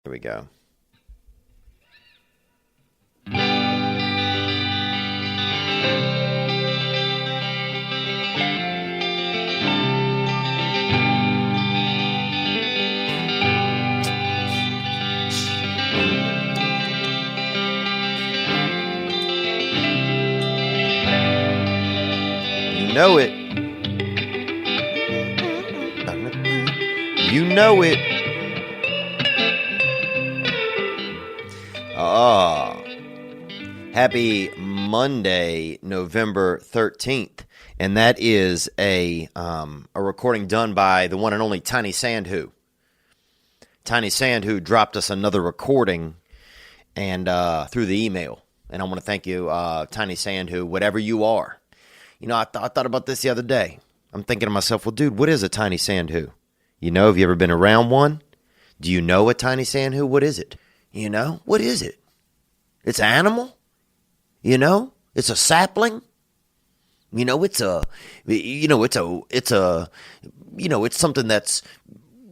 Here we go. You know it. You know it. Happy Monday, November 13th. And that is a recording done by the one and only Tiny Sandhu. Tiny Sandhu dropped us another recording and through the email. And I want to thank you, Tiny Sandhu, whatever you are. You know, I thought about this the other day. I'm thinking to myself, well, dude, what is a Tiny Sandhu? You know, have you ever been around one? Do you know a Tiny Sandhu? What is it? You know, what is it? It's an animal? You know, it's a sapling. You know, it's something that's,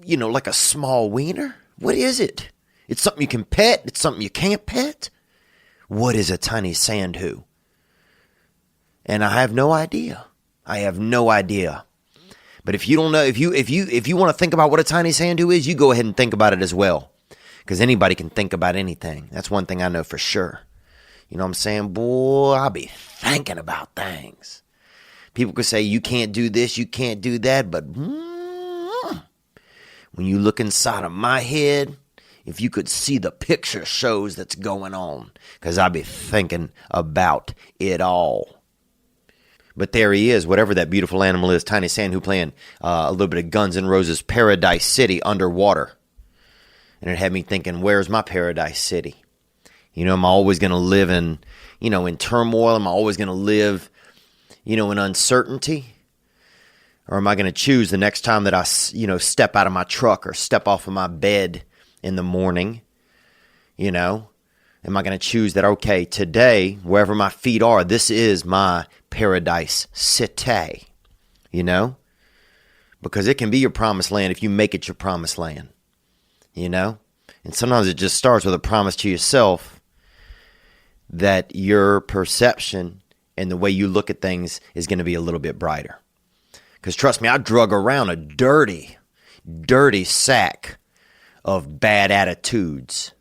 like a small wiener. What is it? It's something you can pet. It's something you can't pet. What is a Tiny Sandhu? And I have no idea. But if you don't know, if you want to think about what a Tiny Sandhu is, you go ahead and think about it as well. Because anybody can think about anything. That's one thing I know for sure. You know what I'm saying? Boy, I'll be thinking about things. People could say, you can't do this, you can't do that. But when you look inside of my head, if you could see the picture shows that's going on. Because I'll be thinking about it all. But there he is, whatever that beautiful animal is. Tiny Sandhu playing a little bit of Guns N' Roses' Paradise City underwater. And it had me thinking, where's my paradise city? You know, am I always going to live in turmoil? Am I always going to live, in uncertainty? Or am I going to choose the next time that I, step out of my truck or step off of my bed in the morning? Am I going to choose that, okay, today, wherever my feet are, this is my paradise city, Because it can be your promised land if you make it your promised land. And sometimes it just starts with a promise to yourself that your perception and the way you look at things is going to be a little bit brighter. Because trust me, I drug around a dirty sack of bad attitudes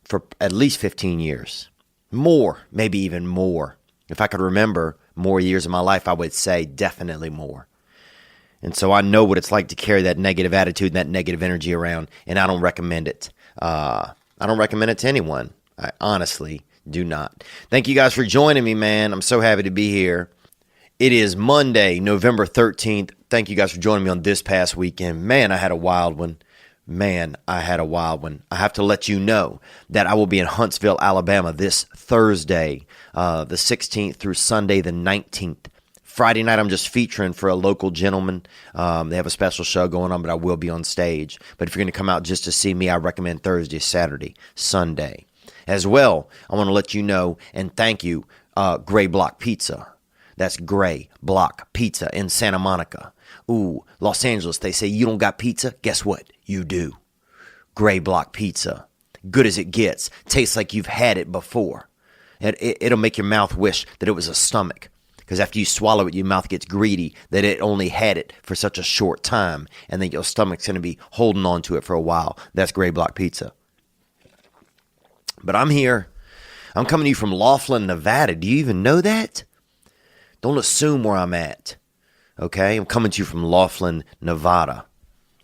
for at least 15 years. More, maybe even more. If I could remember more years of my life, I would say definitely more. And so I know what it's like to carry that negative attitude and that negative energy around, and I don't recommend it. I don't recommend it to anyone. I honestly do not. Thank you guys for joining me, man. I'm so happy to be here. It is Monday, November 13th. Thank you guys for joining me on this past weekend. Man, I had a wild one. I have to let you know that I will be in Huntsville, Alabama this Thursday, the 16th through Sunday, the 19th. Friday night, I'm just featuring for a local gentleman. They have a special show going on, but I will be on stage. But if you're going to come out just to see me, I recommend Thursday, Saturday, Sunday. As well, I want to let you know and thank you, Gray Block Pizza. That's Gray Block Pizza in Santa Monica. Ooh, Los Angeles, they say you don't got pizza? Guess what? You do. Gray Block Pizza. Good as it gets. Tastes like you've had it before. It'll make your mouth wish that it was a stomach. Because after you swallow it, your mouth gets greedy that it only had it for such a short time. And then your stomach's going to be holding on to it for a while. That's Gray Block Pizza. But I'm here. I'm coming to you from Laughlin, Nevada. Do you even know that? Don't assume where I'm at. Okay? I'm coming to you from Laughlin, Nevada.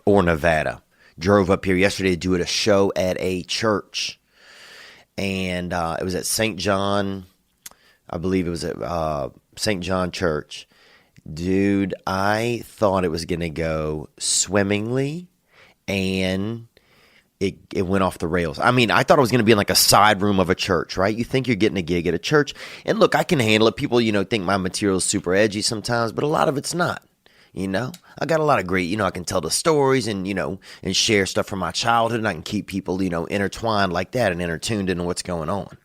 Or Nevada. Drove up here yesterday to do a show at a church. And it was at St. John. I believe it was at St. John Church. Dude, I thought it was going to go swimmingly, and it went off the rails. I mean, I thought it was going to be in like a side room of a church, right? You think you're getting a gig at a church. And look, I can handle it. People, think my material is super edgy sometimes, but a lot of it's not. I got a lot of great, I can tell the stories and, and share stuff from my childhood, and I can keep people, intertwined like that and intertuned into what's going on.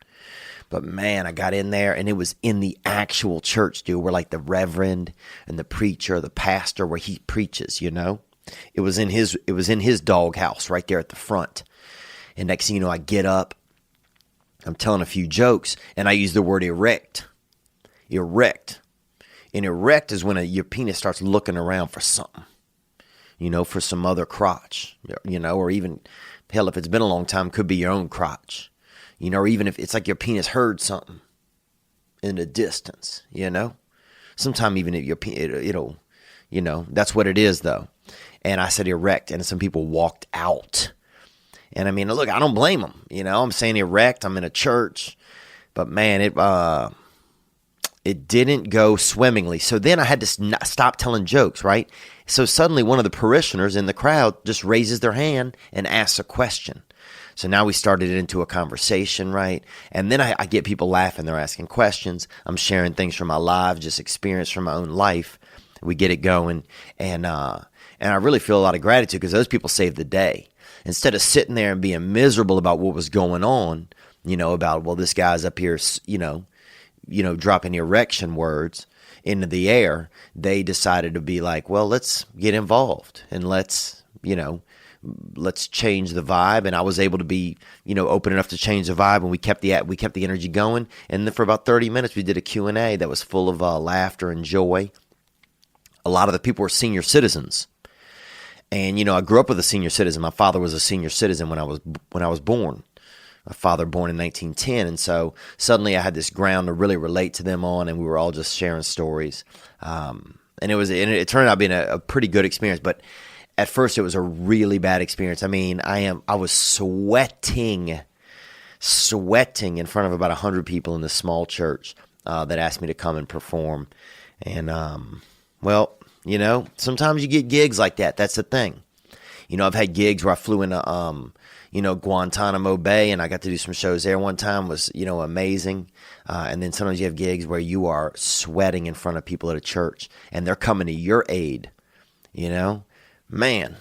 But man, I got in there and it was in the actual church, dude, where like the reverend and the preacher, the pastor, where he preaches, It was in his doghouse right there at the front. And next thing you know, I get up, I'm telling a few jokes, and I use the word erect. Erect. And erect is when your penis starts looking around for something, for some other crotch, or even, hell, if it's been a long time, could be your own crotch, or even if it's like your penis heard something in the distance, Sometime even if it'll, that's what it is though. And I said erect, and some people walked out. And I mean, look, I don't blame them. I'm saying erect. I'm in a church, but man, it didn't go swimmingly. So then I had to stop telling jokes, right? So suddenly one of the parishioners in the crowd just raises their hand and asks a question. So now we started it into a conversation, right? And then I get people laughing. They're asking questions. I'm sharing things from my life, just experience from my own life. We get it going. And I really feel a lot of gratitude because those people saved the day. Instead of sitting there and being miserable about what was going on, about, well, this guy's up here, dropping erection words into the air, they decided to be like, well, let's get involved and let's change the vibe. And I was able to be, open enough to change the vibe, and we kept the energy going. And then for about 30 minutes, we did a Q&A that was full of laughter and joy. A lot of the people were senior citizens. And, I grew up with a senior citizen. My father was a senior citizen when I was born. My father born in 1910. And so suddenly I had this ground to really relate to them on, and we were all just sharing stories. And it turned out being a pretty good experience. But at first it was a really bad experience. I mean, I was sweating in front of about 100 people in this small church that asked me to come and perform. And, sometimes you get gigs like that. That's the thing. I've had gigs where I flew into, Guantanamo Bay, and I got to do some shows there one time. It was, amazing. And then sometimes you have gigs where you are sweating in front of people at a church, and they're coming to your aid, man.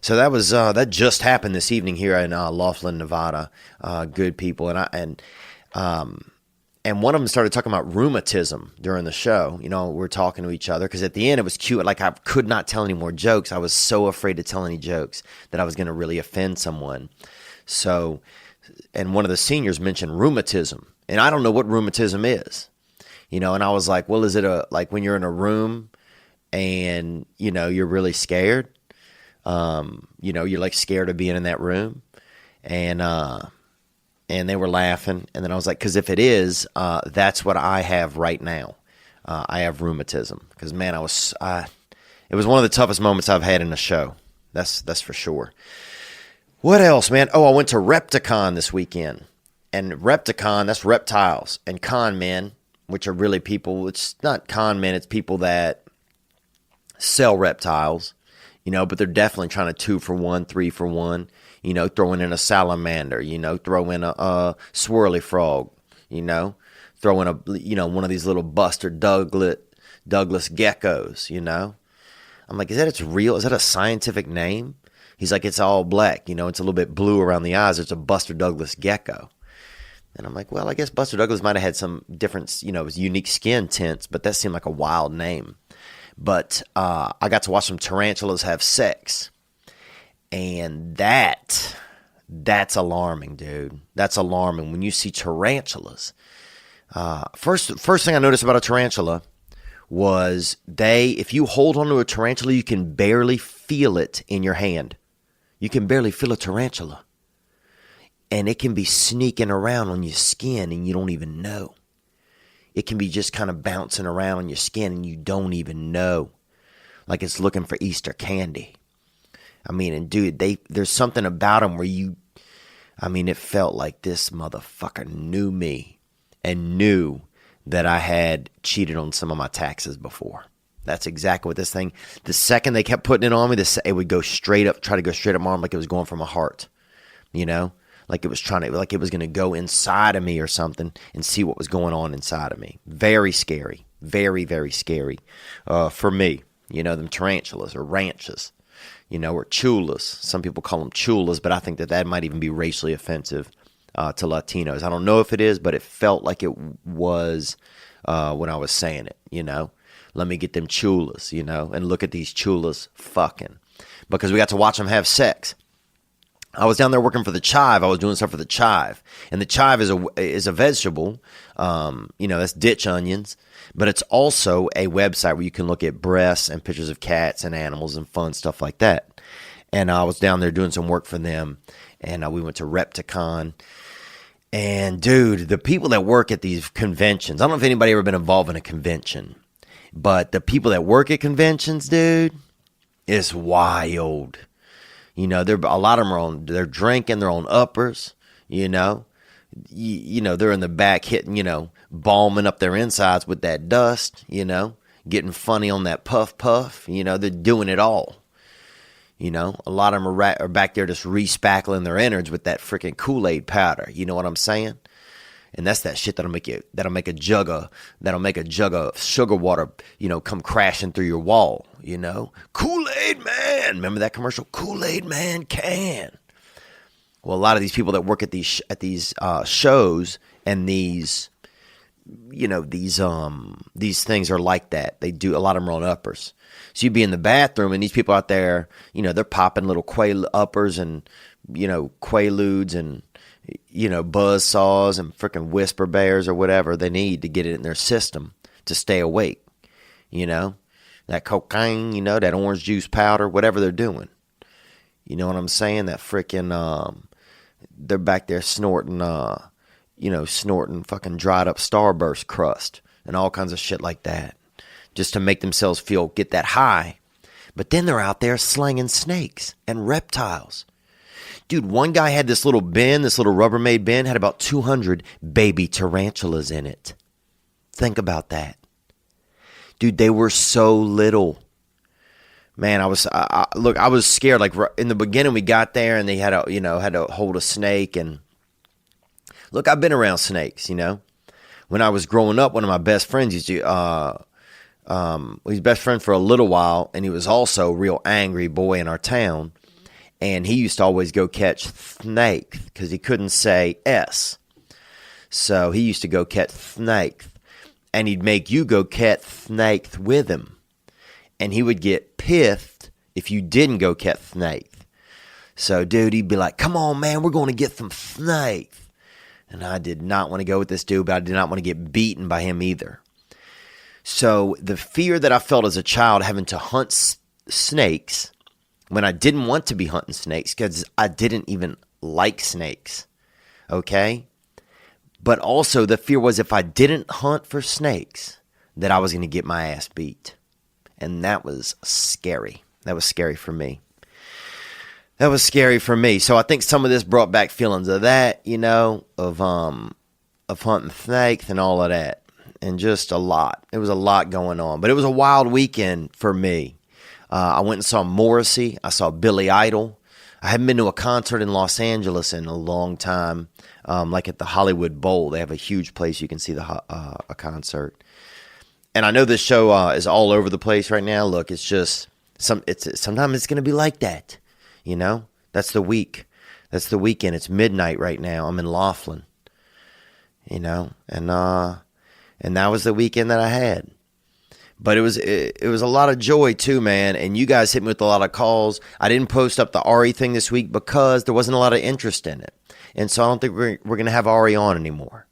So that just happened this evening here in Laughlin, Nevada. Good people. And one of them started talking about rheumatism during the show. We're talking to each other because at the end it was cute. Like I could not tell any more jokes. I was so afraid to tell any jokes that I was going to really offend someone. So, and one of the seniors mentioned rheumatism, and I don't know what rheumatism is. And I was like, well, is it like when you're in a room and, you're really scared? You're like scared of being in that room. And they were laughing. And then I was like, because if it is, that's what I have right now. I have rheumatism. Because, man, it was one of the toughest moments I've had in a show. That's for sure. What else, man? Oh, I went to Repticon this weekend. And Repticon, that's reptiles. And con men, which are really people, it's not con men, it's people that sell reptiles. But they're definitely trying to 2-for-1, 3-for-1. Throwing in a salamander, throw in a swirly frog, throw in one of these little Buster Douglas geckos, I'm like, is that a scientific name? He's like, it's all black, it's a little bit blue around the eyes. It's a Buster Douglas gecko. And I'm like, well, I guess Buster Douglas might have had some different, unique skin tints, but that seemed like a wild name. But I got to watch some tarantulas have sex. And that's alarming, dude. That's alarming. When you see tarantulas, first thing I noticed about a tarantula was if you hold onto a tarantula, you can barely feel it in your hand. You can barely feel a tarantula. And it can be sneaking around on your skin and you don't even know. It can be just kind of bouncing around on your skin and you don't even know. Like it's looking for Easter candy. I mean, and dude, there's something about them where it felt like this motherfucker knew me and knew that I had cheated on some of my taxes before. That's exactly what this thing, the second they kept putting it on me, it would go straight up, try to go straight up my arm like it was going for my heart, like it was like it was going to go inside of me or something and see what was going on inside of me. Very scary, very, very scary for me, them tarantulas or ranches. Or chulas. Some people call them chulas, but I think that might even be racially offensive to Latinos. I don't know if it is, but it felt like it was when I was saying it, Let me get them chulas, and look at these chulas fucking. Because we got to watch them have sex. I was down there working for the chive. I was doing stuff for the chive, and the chive is a vegetable. That's ditch onions, but it's also a website where you can look at breasts and pictures of cats and animals and fun stuff like that. And I was down there doing some work for them, and we went to Repticon. And dude, the people that work at these conventions, I don't know if anybody ever been involved in a convention, but the people that work at conventions, dude, it's wild. They're a lot of them they're drinking, they're on uppers, they're in the back hitting, balming up their insides with that dust, getting funny on that puff, they're doing it all. A lot of them are back there just re-spackling their innards with that freaking Kool-Aid powder. You know what I'm saying? And that's that shit that'll make a jug of sugar water, come crashing through your wall, Kool-Aid Man. Remember that commercial? Kool-Aid Man can. Well, a lot of these people that work at these shows and these things are like that. They do, a lot of them are on uppers. So you'd be in the bathroom and these people out there, they're popping little uppers and, Quaaludes and, buzz saws and freaking whisper bears or whatever they need to get it in their system to stay awake. That cocaine, that orange juice powder, whatever they're doing. You know what I'm saying? That freaking, they're back there snorting fucking dried up Starburst crust and all kinds of shit like that, just to make themselves get that high. But then they're out there slanging snakes and reptiles. Dude, one guy had this little Rubbermaid bin, had about 200 baby tarantulas in it. Think about that. Dude, they were so little. Man, I was scared. Like in the beginning, we got there and they had to hold a snake. And look, I've been around snakes, When I was growing up, one of my best friends used to, he's best friend for a little while, and he was also a real angry boy in our town. And he used to always go catch snake because he couldn't say S. So he used to go catch snake. And he'd make you go catch snake with him. And he would get pissed if you didn't go catch snake. So, dude, he'd be like, come on, man, we're going to get some snake. And I did not want to go with this dude, but I did not want to get beaten by him either. So the fear that I felt as a child having to hunt snakes when I didn't want to be hunting snakes because I didn't even like snakes, okay? But also the fear was if I didn't hunt for snakes that I was going to get my ass beat. And that was scary. That was scary for me. So I think some of this brought back feelings of that, of hunting snakes and all of that. And just a lot. It was a lot going on. But it was a wild weekend for me. I went and saw Morrissey. I saw Billy Idol. I haven't been to a concert in Los Angeles in a long time. Like at the Hollywood Bowl. They have a huge place you can see a concert. And I know this show is all over the place right now. Look, it's just sometimes it's going to be like that. That's the week. That's the weekend. It's midnight right now. I'm in Laughlin. And that was the weekend that I had. But it was a lot of joy too, man. And you guys hit me with a lot of calls. I didn't post up the Ari thing this week because there wasn't a lot of interest in it. And so I don't think we're going to have Ari on anymore.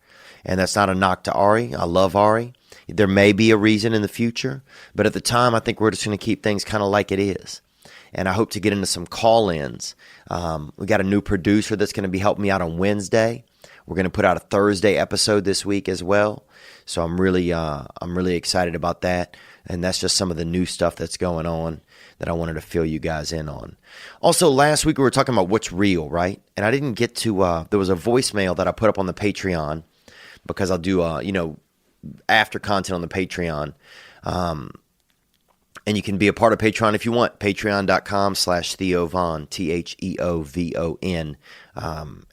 And that's not a knock to Ari. I love Ari. There may be a reason in the future. But at the time, I think we're just going to keep things kind of like it is. And I hope to get into some call-ins. We got a new producer that's going to be helping me out on Wednesday. We're going to put out a Thursday episode this week as well. So I'm really excited about that. And that's just some of the new stuff that's going on that I wanted to fill you guys in on. Also, last week we were talking about what's real, right? And I didn't get to, there was a voicemail that I put up on the Patreon because I'll do, after content on the Patreon. And you can be a part of Patreon if you want. Patreon.com/Theo Von, TheoVon.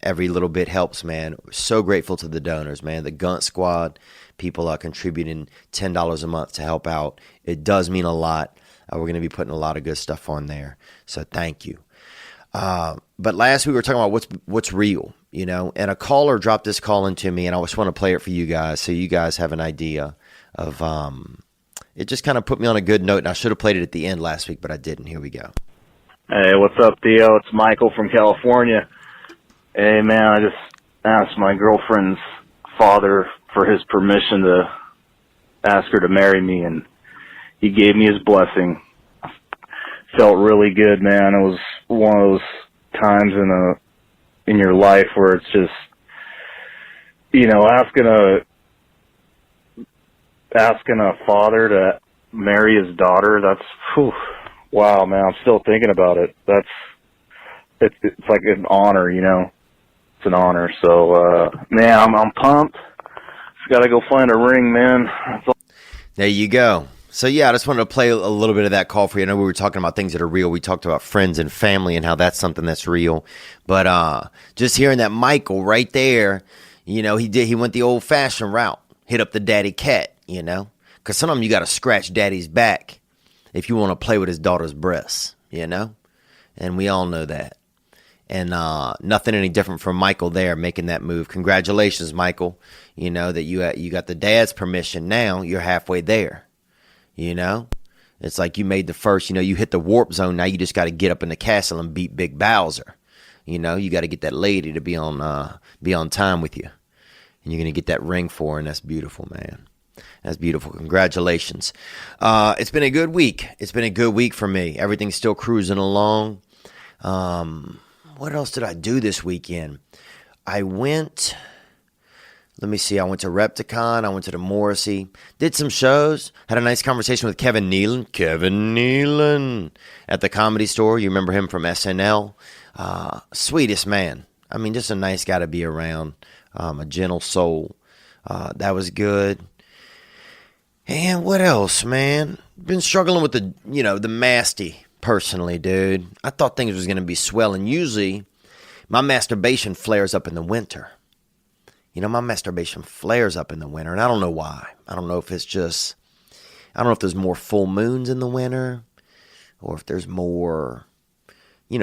Every little bit helps, man. So grateful to the donors, man. The Gunt Squad, people are contributing $10 a month to help out. It does mean a lot. We're going to be putting a lot of good stuff on there. So thank you. But last week we were talking about what's real, and a caller dropped this call into me, and I just want to play it for you guys so you guys have an idea of it just kind of put me on a good note, and I should have played it at the end last week, but I didn't. Here we go. Hey, what's up, Theo? It's Michael from California. Hey, man, I just asked my girlfriend's father for his permission to ask her to marry me, and he gave me his blessing. Felt really good, man. It was one of those times in your life where it's just, asking a father to marry his daughter. That's, whew, wow, man. I'm still thinking about it. It's like an honor, It's an honor. So, man, I'm pumped. Just got to go find a ring, man. That's all. There you go. So, yeah, I just wanted to play a little bit of that call for you. I know we were talking about things that are real. We talked about friends and family and how that's something that's real. But just hearing that Michael right there, he went the old-fashioned route. Hit up the daddy cat, Because sometimes you got to scratch daddy's back if you want to play with his daughter's breasts, And we all know that. And nothing any different from Michael there making that move. Congratulations, Michael. That you got the dad's permission now. You're halfway there. It's like you made the first, you hit the warp zone. Now you just got to get up in the castle and beat Big Bowser. You got to get that lady to be on time with you. And you're going to get that ring for her, and that's beautiful, man. That's beautiful. Congratulations. It's been a good week. It's been a good week for me. Everything's still cruising along. What else did I do this weekend? I went to Repticon. I went to the Morrissey. Did some shows. Had a nice conversation with Kevin Nealon at the Comedy Store. You remember him from SNL. Sweetest man. I mean, just a nice guy to be around. A gentle soul. That was good. And what else, man? Been struggling with the masty personally, dude. I thought things was going to be swelling. Usually, my masturbation flares up in the winter. My masturbation flares up in the winter, and I don't know why. I don't know if there's more full moons in the winter, or if there's more,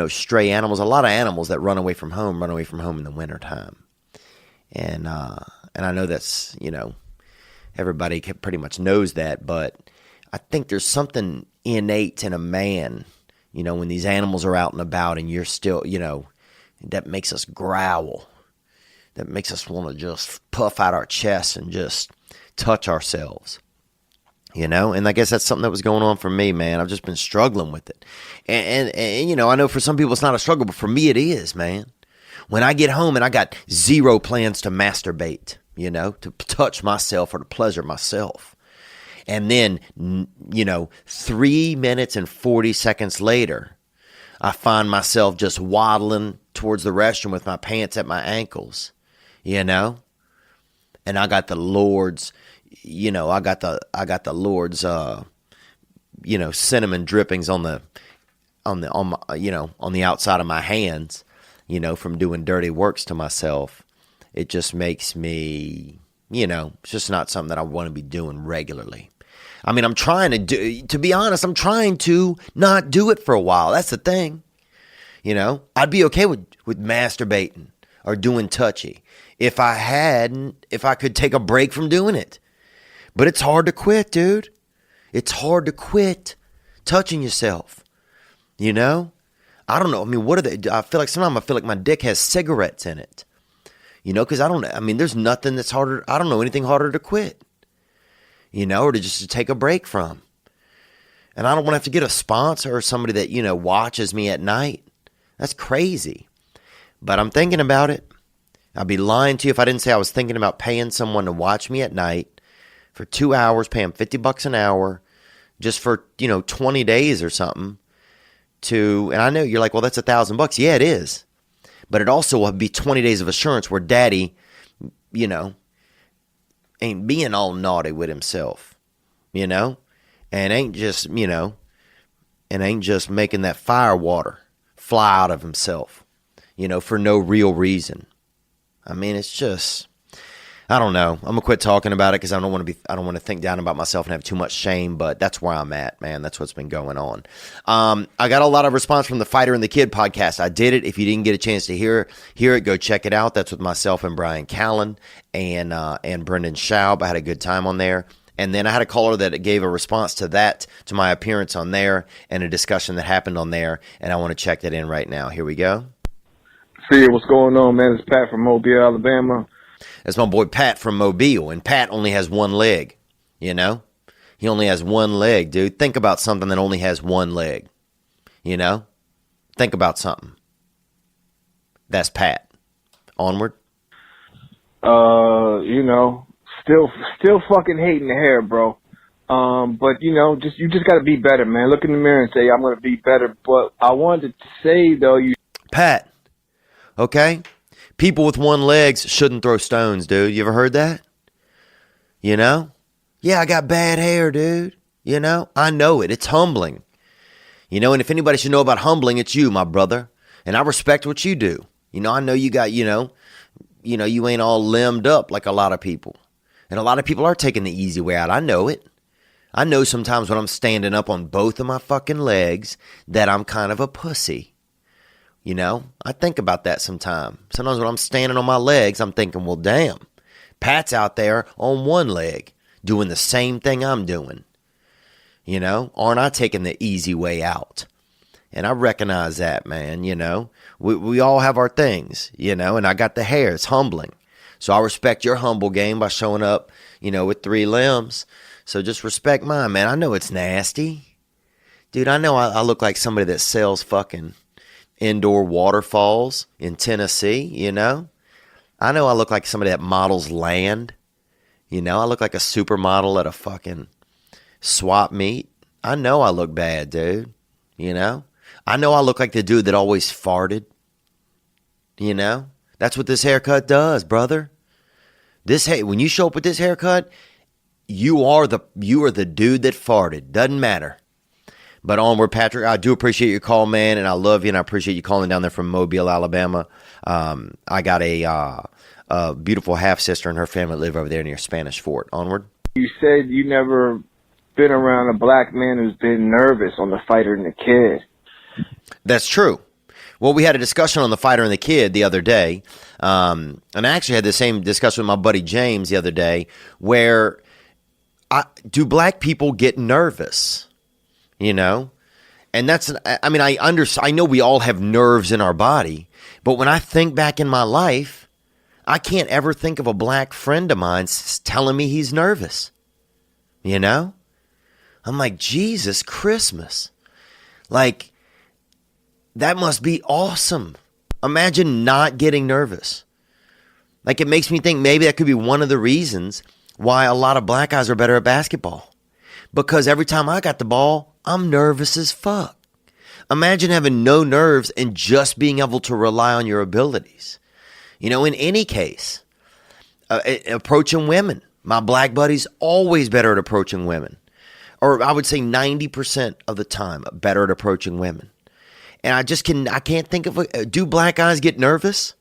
stray animals. A lot of animals that run away from home in the wintertime. And I know that's, everybody pretty much knows that, but I think there's something innate in a man, when these animals are out and about and you're still, that makes us growl. That makes us want to just puff out our chests and just touch ourselves, And I guess that's something that was going on for me, man. I've just been struggling with it. And I know for some people it's not a struggle, but for me it is, man. When I get home and I got zero plans to masturbate, to touch myself or to pleasure myself. And then, 3 minutes and 40 seconds later, I find myself just waddling towards the restroom with my pants at my ankles, And I got the Lord's, cinnamon drippings on the outside of my hands, from doing dirty works to myself. It just makes me, it's just not something that I want to be doing regularly. I mean, to be honest, I'm trying to not do it for a while. That's the thing. I'd be okay with masturbating or doing touchy if I could take a break from doing it. But it's hard to quit, dude. It's hard to quit touching yourself. I don't know. I mean, what are they? Sometimes I feel like my dick has cigarettes in it. Because there's nothing that's harder. I don't know anything harder to quit. Or to take a break from. And I don't want to have to get a sponsor or somebody that, watches me at night. That's crazy. But I'm thinking about it. I'd be lying to you if I didn't say I was thinking about paying someone to watch me at night for 2 hours, pay them $50 an hour, just for, 20 days or something. And I know you're like, well, that's $1,000. Yeah, it is. But it also will be 20 days of assurance where daddy, ain't being all naughty with himself, and ain't just, and ain't just making that fire water fly out of himself, for no real reason. I mean, it's just, I don't know. I'm gonna quit talking about it because I don't want to think down about myself and have too much shame. But that's where I'm at, man. That's what's been going on. I got a lot of response from the Fighter and the Kid podcast. I did it. If you didn't get a chance to hear it, go check it out. That's with myself and Brian Callen and Brendan Schaub. I had a good time on there. And then I had a caller that gave a response to that, to my appearance on there, and a discussion that happened on there, and I want to check that in right now. Here we go. See, what's going on, man? It's Pat from Mobile, Alabama. That's my boy Pat from Mobile, and Pat only has one leg, you know? He only has one leg, dude. Think about something that only has one leg, you know? Think about something. That's Pat. Onward. You know, still fucking hating the hair, bro. But you know, you just gotta be better, man. Look in the mirror and say, I'm gonna be better. But I wanted to say though, Pat, okay? People with one leg shouldn't throw stones, dude. You ever heard that? You know? Yeah, I got bad hair, dude. You know? I know it. It's humbling. You know, and if anybody should know about humbling, it's you, my brother. And I respect what you do. You know, I know you got, you ain't all limbed up like a lot of people. And a lot of people are taking the easy way out. I know it. I know sometimes when I'm standing up on both of my fucking legs that I'm kind of a pussy. You know, I think about that sometimes. Sometimes when I'm standing on my legs, I'm thinking, well, damn, Pat's out there on one leg doing the same thing I'm doing. You know, aren't I taking the easy way out? And I recognize that, man, you know. We all have our things, you know, and I got the hair. It's humbling. So I respect your humble game by showing up, you know, with 3 limbs. So just respect mine, man. I know it's nasty. Dude, I know I look like somebody that sells fucking indoor waterfalls in Tennessee, you know. I know I look like somebody that models land. You know, I look like a supermodel at a fucking swap meet. I know I look bad, dude. You know? I know I look like the dude that always farted. You know? That's what this haircut does, brother. When you show up with this haircut, you are the dude that farted. Doesn't matter. But onward, Patrick, I do appreciate your call, man, and I love you, and I appreciate you calling down there from Mobile, Alabama. I got a beautiful half-sister and her family live over there near Spanish Fort. Onward. You said you never been around a black man who's been nervous on The Fighter and the Kid. That's true. Well, we had a discussion on The Fighter and the Kid the other day, and I actually had the same discussion with my buddy James the other day, where do black people get nervous? You know? And I know we all have nerves in our body, but when I think back in my life, I can't ever think of a black friend of mine telling me he's nervous. You know? I'm like, Jesus Christmas. Like, that must be awesome. Imagine not getting nervous. Like, it makes me think maybe that could be one of the reasons why a lot of black guys are better at basketball. Because every time I got the ball, I'm nervous as fuck. Imagine having no nerves and just being able to rely on your abilities. You know, in any case, approaching women. My black buddy's always better at approaching women. Or I would say 90% of the time better at approaching women. And I can't think of do black guys get nervous?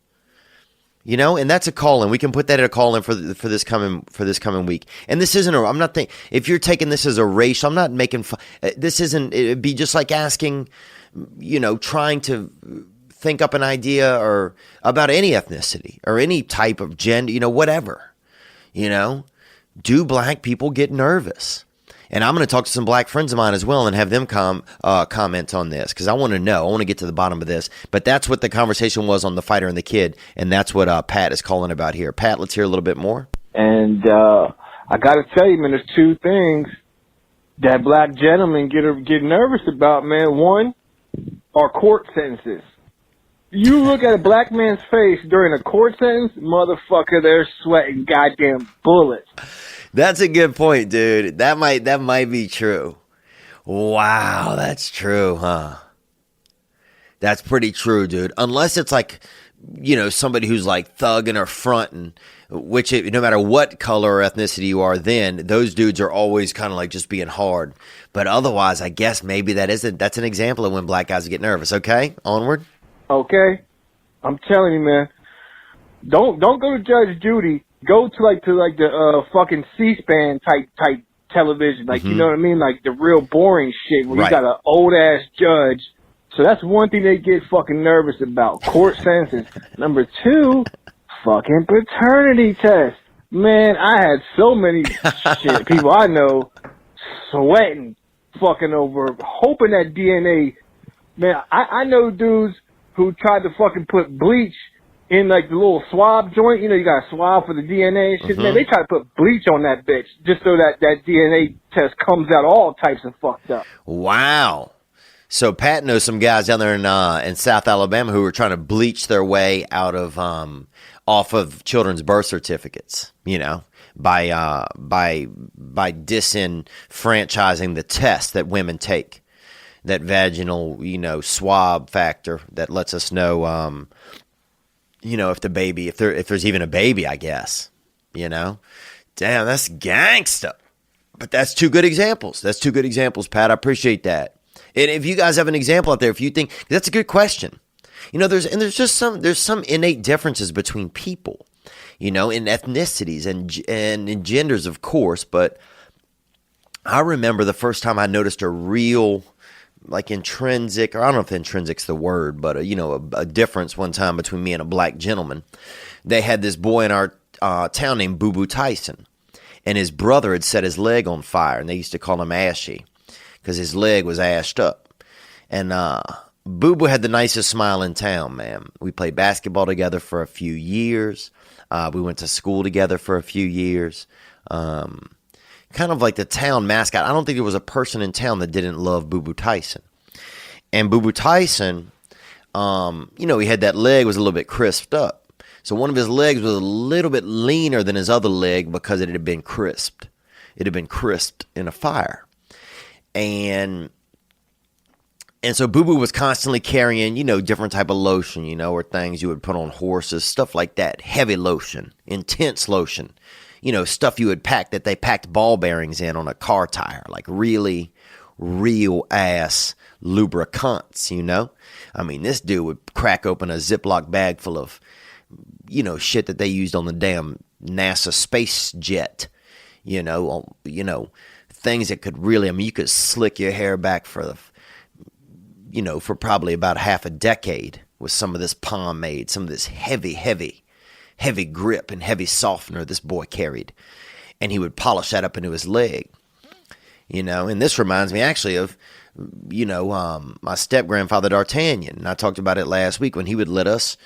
You know, and that's a call-in. We can put that at a call-in for this coming week. And this isn't I'm not thinking, if you're taking this as a race, I'm not making fun. This isn't, it'd be just like asking, you know, trying to think up an idea or about any ethnicity or any type of gender, you know, whatever. You know, do black people get nervous? And I'm going to talk to some black friends of mine as well and have them comment on this because I want to know. I want to get to the bottom of this. But that's what the conversation was on The Fighter and the Kid, and that's what Pat is calling about here. Pat, let's hear a little bit more. And I got to tell you, man, there's 2 things that black gentlemen get nervous about, man. One are court sentences. You look at a black man's face during a court sentence, motherfucker, they're sweating goddamn bullets. That's a good point, dude. That might be true. Wow, that's true, huh? That's pretty true, dude. Unless it's like, you know, somebody who's like thugging or fronting, which no matter what color or ethnicity you are, then those dudes are always kind of like just being hard. But otherwise, I guess maybe that's an example of when black guys get nervous. Okay, onward. Okay, I'm telling you, man. Don't go to Judge Judy. Go to the fucking C-SPAN type television, like, you know what I mean, like the real boring shit where you got an old ass judge. So that's one thing they get fucking nervous about. Court sentences. Number 2, fucking paternity test. Man, I had so many people I know sweating, fucking over, hoping that DNA. Man, I know dudes who tried to fucking put bleach in like the little swab joint. You know, you got a swab for the DNA and shit. Man, they try to put bleach on that bitch just so that DNA test comes out all types of fucked up. Wow. So Pat knows some guys down there in South Alabama who were trying to bleach their way out of off of children's birth certificates, you know, by disenfranchising the test that women take, that vaginal, you know, swab factor that lets us know, you know, if there's even a baby, I guess, you know. Damn, that's gangsta. But that's two good examples. That's two good examples, Pat. I appreciate that. And if you guys have an example out there, if you think that's a good question, you know, there's some innate differences between people, you know, in ethnicities and in genders, of course. But I remember the first time I noticed a real, like, intrinsic, or I don't know if intrinsic's the word, but you know, a difference one time between me and a black gentleman. They had this boy in our town named Boo Boo Tyson, and his brother had set his leg on fire, and they used to call him Ashy, because his leg was ashed up. And Boo Boo had the nicest smile in town, man. We played basketball together for a few years. We went to school together for a few years. Kind of like the town mascot. I don't think there was a person in town that didn't love Boo Boo Tyson. And Boo Boo Tyson, you know, he had that leg was a little bit crisped up. So one of his legs was a little bit leaner than his other leg because it had been crisped. It had been crisped in a fire. And so Boo Boo was constantly carrying, you know, different type of lotion, you know, or things you would put on horses, stuff like that. Heavy lotion, intense lotion, you know, stuff you would pack that they packed ball bearings in on a car tire, like really real ass lubricants, you know. I mean, this dude would crack open a Ziploc bag full of, you know, shit that they used on the damn NASA space jet, you know, things that could really, I mean, you could slick your hair back for, you know, for probably about half a decade with some of this pomade, some of this heavy grip and heavy softener this boy carried. And he would polish that up into his leg, you know. And this reminds me actually of, you know, my step-grandfather D'Artagnan. And I talked about it last week when he would let us,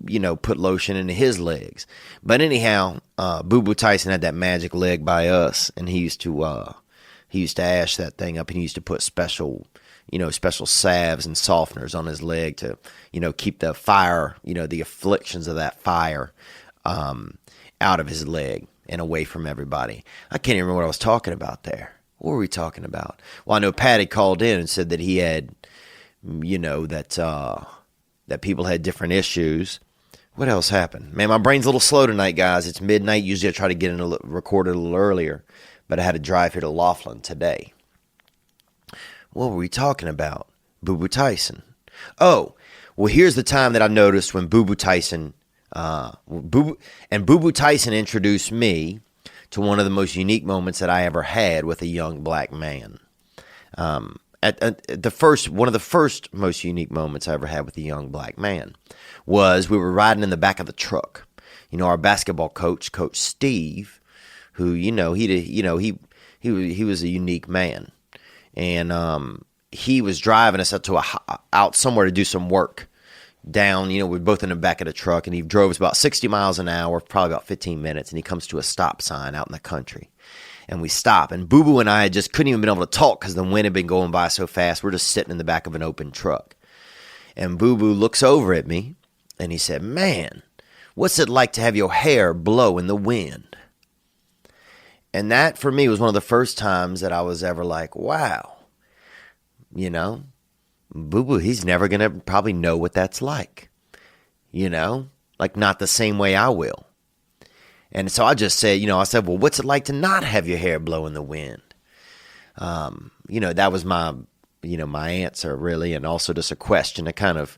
you know, put lotion into his legs. But anyhow, Boo Boo Tyson had that magic leg by us, and he used to ash that thing up, and he used to put special salves and softeners on his leg to, you know, keep the fire, you know, the afflictions of that fire out of his leg and away from everybody. I can't even remember what I was talking about there. What were we talking about? Well, I know Patty called in and said that he had, you know, that people had different issues. What else happened? Man, my brain's a little slow tonight, guys. It's midnight. Usually I try to get in recorded a little earlier, but I had to drive here to Laughlin today. What were we talking about? Boo Boo Tyson. Oh, well, here's the time that I noticed when Boo Boo Tyson, Boo Boo Tyson introduced me to one of the most unique moments that I ever had with a young black man. One of the first most unique moments I ever had with a young black man was we were riding in the back of the truck. You know, our basketball coach, Coach Steve, who, you know, he was a unique man. And he was driving us out somewhere to do some work down, you know, we're both in the back of the truck, and he drove us about 60 miles an hour, probably about 15 minutes, and he comes to a stop sign out in the country. And we stop, and Boo Boo and I just couldn't even been able to talk because the wind had been going by so fast. We're just sitting in the back of an open truck. And Boo Boo looks over at me, and he said, "Man, what's it like to have your hair blow in the wind?" And that, for me, was one of the first times that I was ever like, wow, you know, Boo Boo, he's never going to probably know what that's like, you know, like not the same way I will. And so I just said, well, what's it like to not have your hair blow in the wind? That was my answer, really. And also just a question to kind of,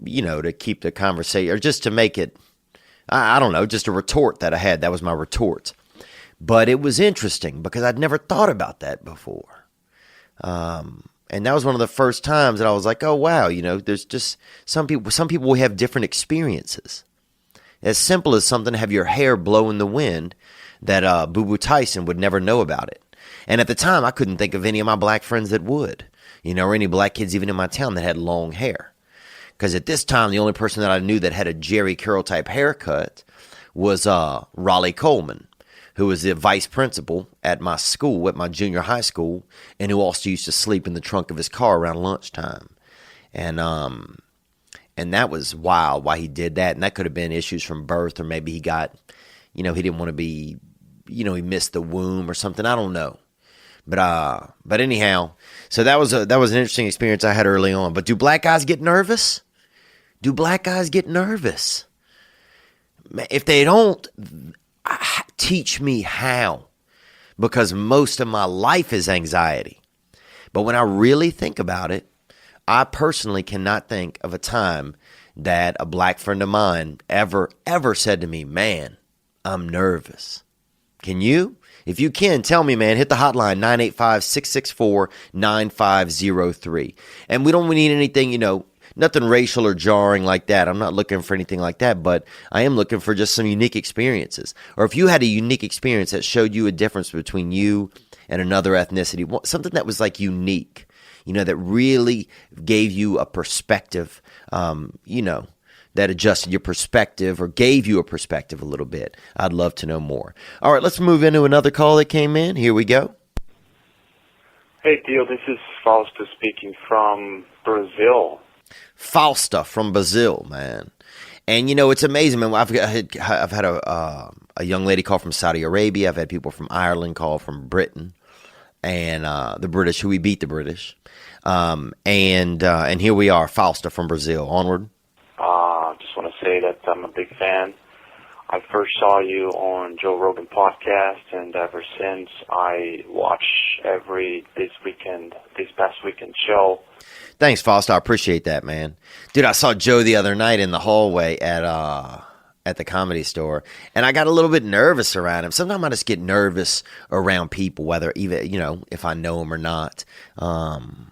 to keep the conversation, or just to make it, I don't know, just a retort that I had. That was my retort. But it was interesting because I'd never thought about that before. And that was one of the first times that I was like, oh, wow, there's just some people have different experiences. As simple as something to have your hair blow in the wind that Boo Boo Tyson would never know about it. And at the time, I couldn't think of any of my black friends that would, or any black kids even in my town that had long hair. Because at this time, the only person that I knew that had a Jerry Curl type haircut was Raleigh Coleman, who was the vice principal at my school, at my junior high school, and who also used to sleep in the trunk of his car around lunchtime. And that was wild why he did that. And that could have been issues from birth, or maybe he got, he didn't want to be, he missed the womb or something. I don't know. But anyhow, so that was an interesting experience I had early on. But do black guys get nervous? Do black guys get nervous? If they don't, teach me how. Because most of my life is anxiety. But when I really think about it, I personally cannot think of a time that a black friend of mine ever said to me, man, I'm nervous. Can you? If you can, tell me, man. Hit the hotline, 985-664-9503. And we don't need anything, nothing racial or jarring like that. I'm not looking for anything like that, but I am looking for just some unique experiences. Or if you had a unique experience that showed you a difference between you and another ethnicity, something that was like unique, that really gave you a perspective, that adjusted your perspective or gave you a perspective a little bit. I'd love to know more. All right, let's move into another call that came in. Here we go. Hey, Theo, this is Fausto speaking from Brazil. Fausta from Brazil, man. And, it's amazing, man. I've had a young lady call from Saudi Arabia. I've had people from Ireland call from Britain. And the British, who we beat the British. And here we are, Fausta from Brazil. Onward. Just want to say that I'm a big fan. I first saw you on Joe Rogan podcast, and ever since I watch this past weekend show. Thanks, Fausta. I appreciate that, man. Dude, I saw Joe the other night in the hallway at the Comedy Store, and I got a little bit nervous around him. Sometimes I just get nervous around people, whether even, if I know them or not. And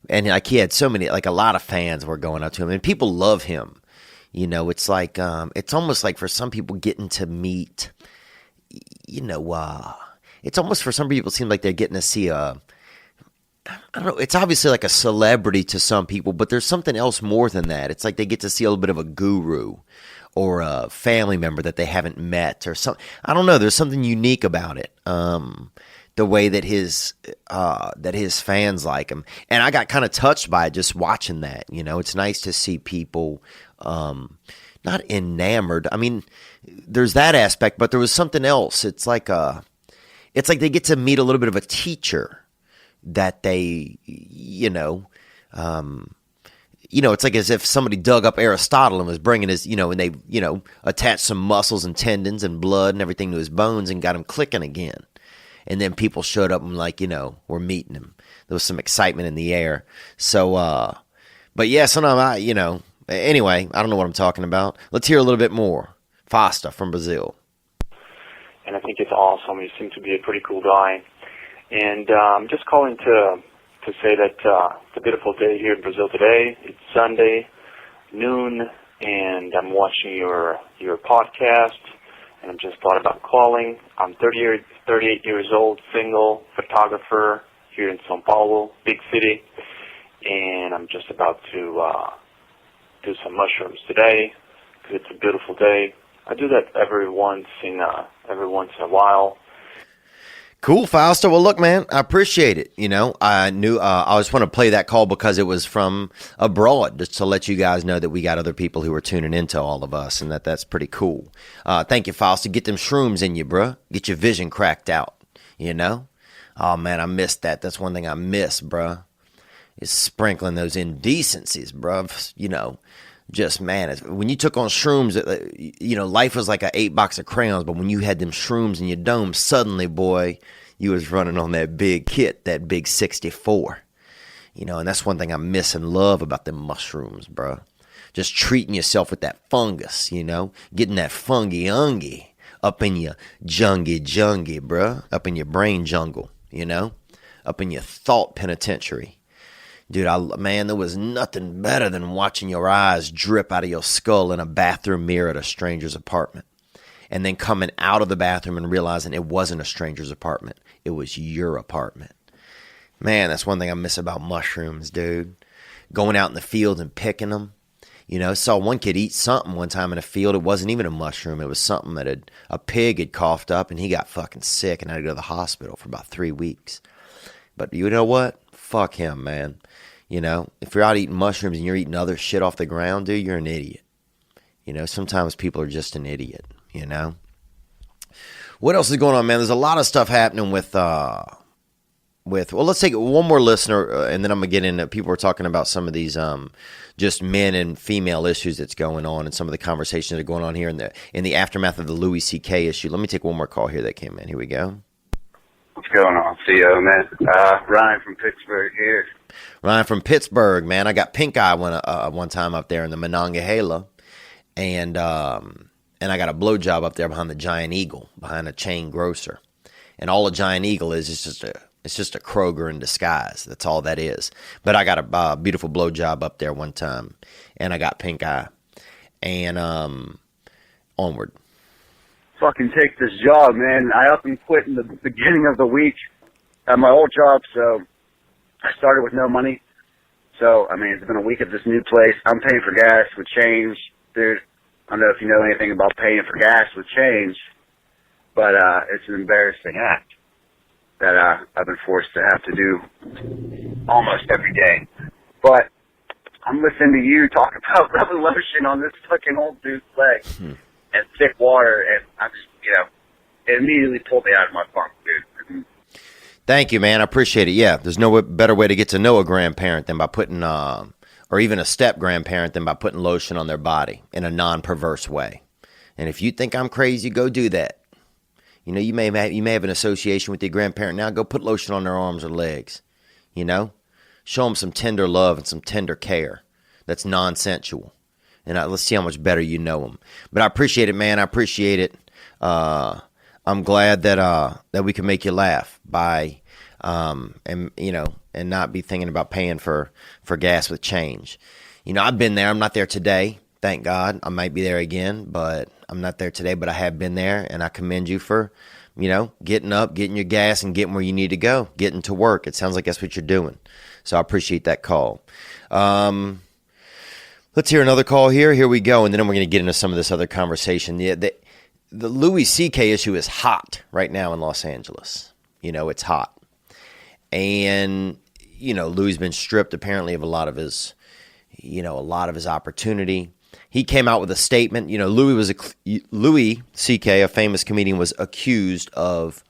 like he had so many, like a lot of fans were going up to him, and people love him. It's like, it's almost like for some people getting to meet, it's almost for some people it seems like they're getting to see I don't know, it's obviously like a celebrity to some people, but there's something else more than that. It's like they get to see a little bit of a guru or a family member that they haven't met or something. I don't know. There's something unique about it. The way that his fans like him. And I got kind of touched by it just watching that. It's nice to see people not enamored. I mean, there's that aspect, but there was something else. It's like they get to meet a little bit of a teacher that they, it's like as if somebody dug up Aristotle and was bringing his, and they, attached some muscles and tendons and blood and everything to his bones and got him clicking again. And then people showed up and like, we're meeting him. There was some excitement in the air. So, but yeah, sometimes anyway, I don't know what I'm talking about. Let's hear a little bit more. Fausta from Brazil. And I think it's awesome. You seem to be a pretty cool guy. And I'm just calling to say that it's a beautiful day here in Brazil today. It's Sunday, noon, and I'm watching your podcast. And I just thought about calling. I'm 38 years old, single, photographer here in São Paulo, big city. And I'm just about to do some mushrooms today because it's a beautiful day. I do that every once in a while. Cool, Fausta. Well, look, man, I appreciate it. I knew I just want to play that call because it was from abroad, just to let you guys know that we got other people who are tuning into all of us, and that's pretty cool. Thank you, Fausta. Get them shrooms in you, bruh. Get your vision cracked out. Oh man, I missed that. That's one thing I miss, bruh. Is sprinkling those indecencies, bruh. Just, man, when you took on shrooms, life was like an 8-box of crayons, but when you had them shrooms in your dome, suddenly, boy, you was running on that big kit, that big 64. And that's one thing I miss and love about them mushrooms, bro. Just treating yourself with that fungus, getting that fungi-ungy up in your jungy, bro, up in your brain jungle, up in your thought penitentiary. Dude, man, there was nothing better than watching your eyes drip out of your skull in a bathroom mirror at a stranger's apartment. And then coming out of the bathroom and realizing it wasn't a stranger's apartment. It was your apartment. Man, that's one thing I miss about mushrooms, dude. Going out in the field and picking them. You know, saw one kid eat something one time in a field. It wasn't even a mushroom. It was something that a pig had coughed up, and he got fucking sick and had to go to the hospital for about 3 weeks. But you know what? Fuck him, man. You know, if you're out eating mushrooms and you're eating other shit off the ground, dude, you're an idiot. You know, sometimes people are just an idiot, you know. What else is going on, man? There's a lot of stuff happening with well, let's take one more listener, and then I'm going to get into, people are talking about some of these just men and female issues that's going on and some of the conversations that are going on here in the aftermath of the Louis C.K. issue. Let me take one more call here that came in. Here we go. What's going on, Theo, man? Ryan from Pittsburgh here. Ryan from Pittsburgh, man. I got pink eye one time up there in the Monongahela, and I got a blowjob up there behind the Giant Eagle, behind a chain grocer. And all a Giant Eagle is just a Kroger in disguise. That's all that is. But I got a beautiful blowjob up there one time, and I got pink eye. And onward. Fucking take this job, man. I up and quit in the beginning of the week at my old job, so I started with no money. So, I mean, it's been a week at this new place. I'm paying for gas with change. Dude, I don't know if you know anything about paying for gas with change, but it's an embarrassing act that I've been forced to have to do almost every day. But I'm listening to you talk about rubbing lotion on this fucking old dude's leg and thick water, and I just, it immediately pulled me out of my funk, dude. Thank you, man. I appreciate it. Yeah, there's no better way to get to know a grandparent than by putting, or even a step-grandparent than by putting lotion on their body in a non-perverse way. And if you think I'm crazy, go do that. You know, you may have an association with your grandparent now. Go put lotion on their arms or legs. You know, show them some tender love and some tender care. That's non-sensual. And let's see how much better you know them. But I appreciate it, man. I appreciate it. I'm glad that we can make you laugh by and not be thinking about paying for gas with change. You know, I've been there. I'm not there today. Thank God. I might be there again, but I'm not there today. But I have been there, and I commend you for, getting up, getting your gas, and getting where you need to go, getting to work. It sounds like that's what you're doing. So I appreciate that call. Let's hear another call here. Here we go, and then we're going to get into some of this other conversation. The Louis C.K. issue is hot right now in Los Angeles. You know, it's hot. And, Louis been stripped apparently of a lot of his opportunity. He came out with a statement. Louis C.K., a famous comedian, was accused of,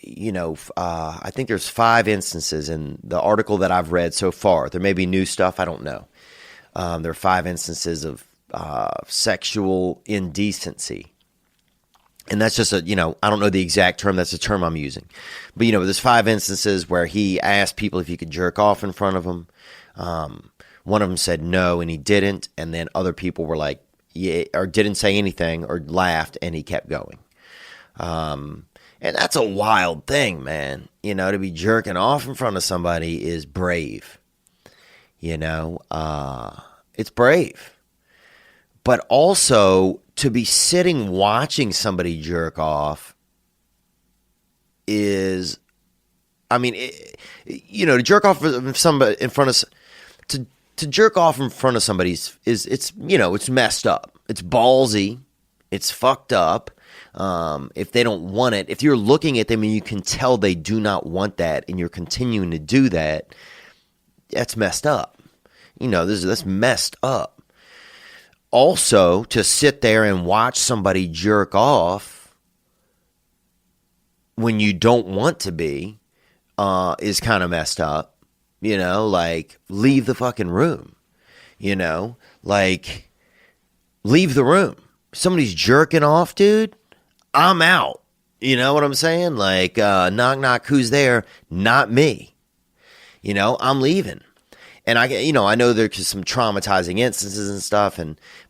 I think there's 5 instances in the article that I've read so far. There may be new stuff. I don't know. There are 5 instances of sexual indecency. And that's just I don't know the exact term. That's the term I'm using. But, there's 5 instances where he asked people if he could jerk off in front of them. One of them said no, and he didn't. And then other people were like, yeah, or didn't say anything or laughed, and he kept going. And that's a wild thing, man. To be jerking off in front of somebody is brave. It's brave. But also, to be sitting watching somebody jerk off is, to jerk off somebody in front of, to jerk off in front of somebody it's messed up. It's ballsy. It's fucked up. If they don't want it, if you're looking at them and you can tell they do not want that and you're continuing to do that, that's messed up. That's messed up. Also, to sit there and watch somebody jerk off when you don't want to be is kind of messed up. Like, leave the fucking room. Like, leave the room. Somebody's jerking off, dude, I'm out. You know what I'm saying? Like, knock, knock, who's there? Not me. I'm leaving. And I know there's some traumatizing instances and stuff,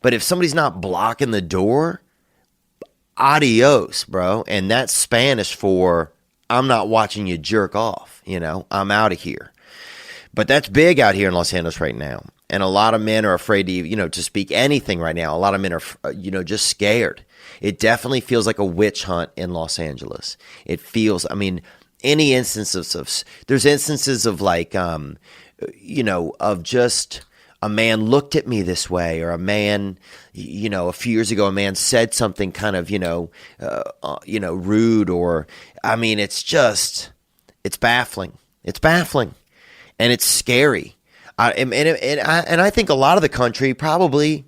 but if somebody's not blocking the door, adios, bro. And that's Spanish for I'm not watching you jerk off. I'm out of here. But that's big out here in Los Angeles right now. And a lot of men are afraid to, to speak anything right now. A lot of men are, just scared. It definitely feels like a witch hunt in Los Angeles. It feels, any instances there's instances of like, of just a man looked at me this way, or a man, a few years ago, a man said something kind of, rude, or, it's baffling. It's baffling. And it's scary. And I think a lot of the country probably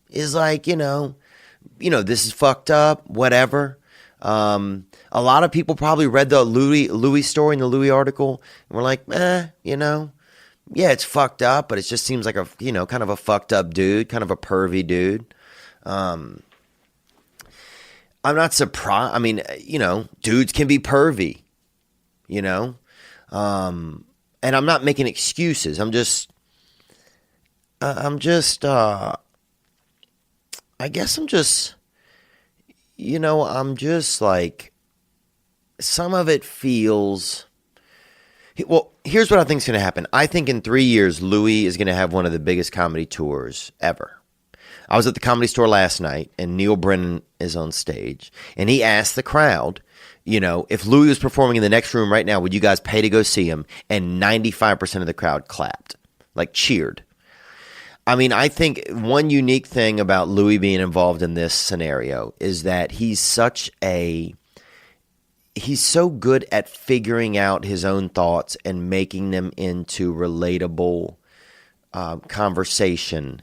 is like, this is fucked up, whatever. A lot of people probably read the Louis story in the Louis article and were like, yeah, it's fucked up, but it just seems like a, kind of a fucked up dude, kind of a pervy dude. I'm not surprised. Dudes can be pervy, and I'm not making excuses. I guess I'm just, like, some of it feels, well, here's what I think is going to happen. I think in 3 years, Louis is going to have one of the biggest comedy tours ever. I was at the Comedy Store last night, and Neil Brennan is on stage, and he asked the crowd, if Louis was performing in the next room right now, would you guys pay to go see him? And 95% of the crowd clapped, like cheered. I think one unique thing about Louis being involved in this scenario is that he's so good at figuring out his own thoughts and making them into relatable conversation,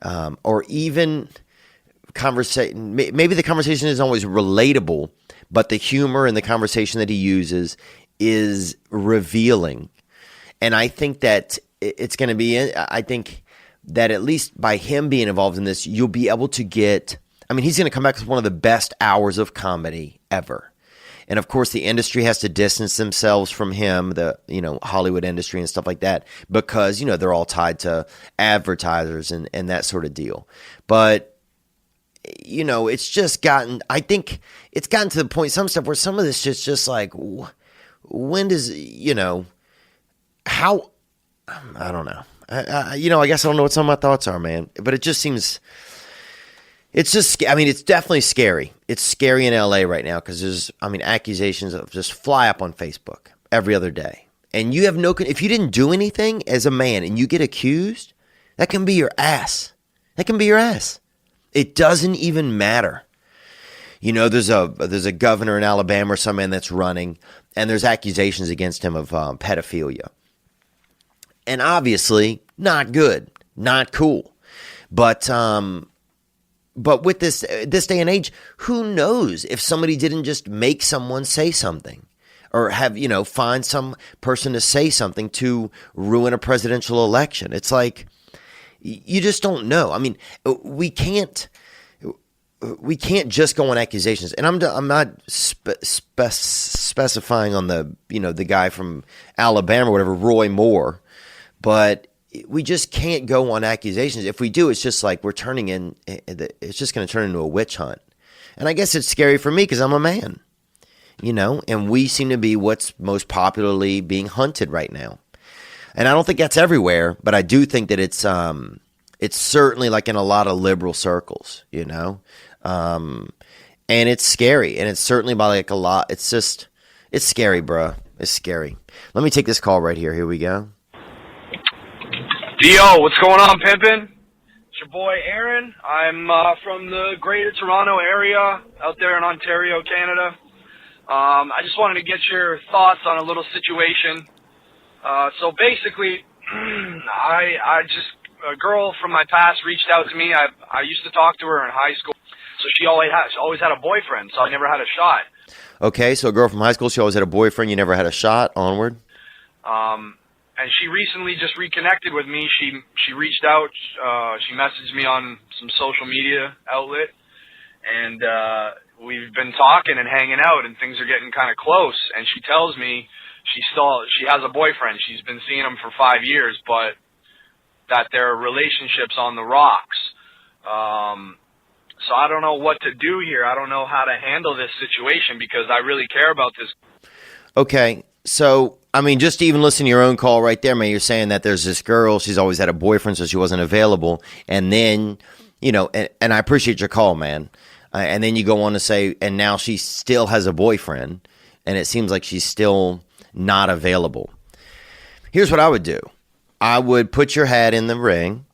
or even conversation. Maybe the conversation isn't always relatable, but the humor and the conversation that he uses is revealing. And I think that it's going to be, I think that at least by him being involved in this, you'll be able to get, he's going to come back with one of the best hours of comedy ever. And of course, the industry has to distance themselves from him, the, Hollywood industry and stuff like that, because, they're all tied to advertisers and that sort of deal. But, it's just gotten, I think it's gotten to the point, some stuff where some of this is just like, when does, how, I don't know. I guess I don't know what some of my thoughts are, man, but it just seems, it's just, it's definitely scary. It's scary in LA right now because there's, accusations of just fly up on Facebook every other day. And you have if you didn't do anything as a man and you get accused, that can be your ass. That can be your ass. It doesn't even matter. There's a governor in Alabama or some man that's running, and there's accusations against him of pedophilia. And obviously, not good, not cool. But with this day and age, who knows if somebody didn't just make someone say something, or have, find some person to say something to ruin a presidential election. It's like, you just don't know. We can't just go on accusations. And I'm not specifying on the guy from Alabama or whatever, Roy Moore, but we just can't go on accusations. If we do, it's just like it's just going to turn into a witch hunt. And I guess it's scary for me because I'm a man, and we seem to be what's most popularly being hunted right now. And I don't think that's everywhere, but I do think that it's certainly like in a lot of liberal circles, and it's scary, and it's certainly by like a lot. It's scary, bruh. It's scary. Let me take this call right here. Here we go. Theo, what's going on, pimpin'? It's your boy Aaron. I'm from the Greater Toronto area out there in Ontario, Canada. I just wanted to get your thoughts on a little situation. So basically, a girl from my past reached out to me. I used to talk to her in high school, so she always had a boyfriend, so I never had a shot. Okay, so a girl from high school, she always had a boyfriend, you never had a shot. Onward. And she recently just reconnected with me. She reached out. She messaged me on some social media outlet, and we've been talking and hanging out, and things are getting kind of close. And she tells me she has a boyfriend. She's been seeing him for 5 years, but that their relationship's on the rocks. So I don't know what to do here. I don't know how to handle this situation because I really care about this. Okay. So, I mean, just to even listen to your own call right there, man, you're saying that there's this girl, she's always had a boyfriend, so she wasn't available. And then, and I appreciate your call, man. And then you go on to say, and now she still has a boyfriend, and it seems like she's still not available. Here's what I would do. I would put your hat in the ring.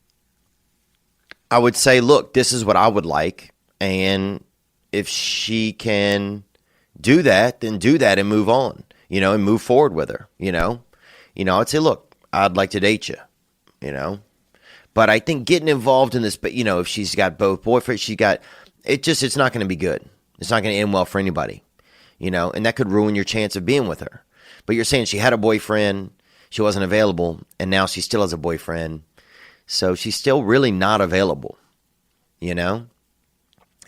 I would say, look, this is what I would like. And if she can do that, then do that and move on. And move forward with her, I'd say, look, I'd like to date you, but I think getting involved in this, but if she's got both boyfriends, it's not going to be good. It's not going to end well for anybody, and that could ruin your chance of being with her. But you're saying she had a boyfriend, she wasn't available, and now she still has a boyfriend. So she's still really not available, And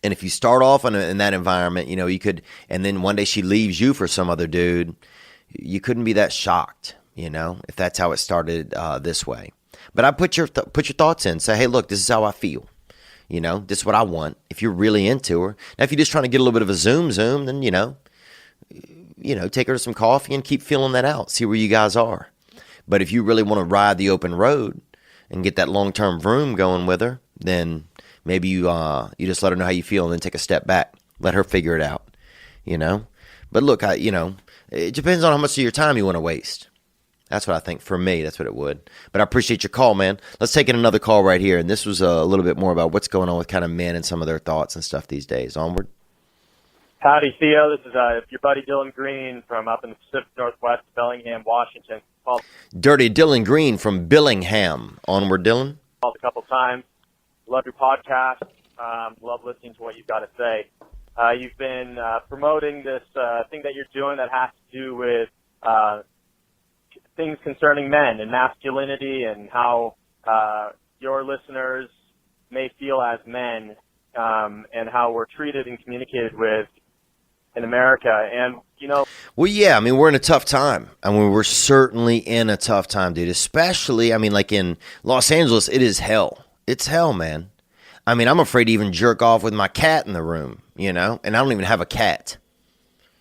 if you start off in that environment, you could, and then one day she leaves you for some other dude, you couldn't be that shocked, if that's how it started this way. But I put your thoughts in. Say, hey, look, this is how I feel. This is what I want. If you're really into her. Now, if you're just trying to get a little bit of a zoom, then, take her to some coffee and keep feeling that out. See where you guys are. But if you really want to ride the open road and get that long-term vroom going with her, then maybe you just let her know how you feel and then take a step back. Let her figure it out, But look, it depends on how much of your time you want to waste. That's what I think. For me, that's what it would. But I appreciate your call, man. Let's take in another call right here. And this was a little bit more about what's going on with kind of men and some of their thoughts and stuff these days. Onward. Howdy, Theo. This is your buddy Dylan Green from up in the Pacific Northwest, Bellingham, Washington. Called Dirty Dylan Green from Billingham. Onward, Dylan. Called a couple times. Love your podcast. Love listening to what you've got to say. You've been promoting this thing that you're doing that has to do with things concerning men and masculinity and how your listeners may feel as men and how we're treated and communicated with in America. And, Well, yeah, I mean, we're in a tough time. I mean, we're certainly in a tough time, dude. Especially, I mean, like in Los Angeles, it is hell. It's hell, man. I mean, I'm afraid to even jerk off with my cat in the room, and I don't even have a cat.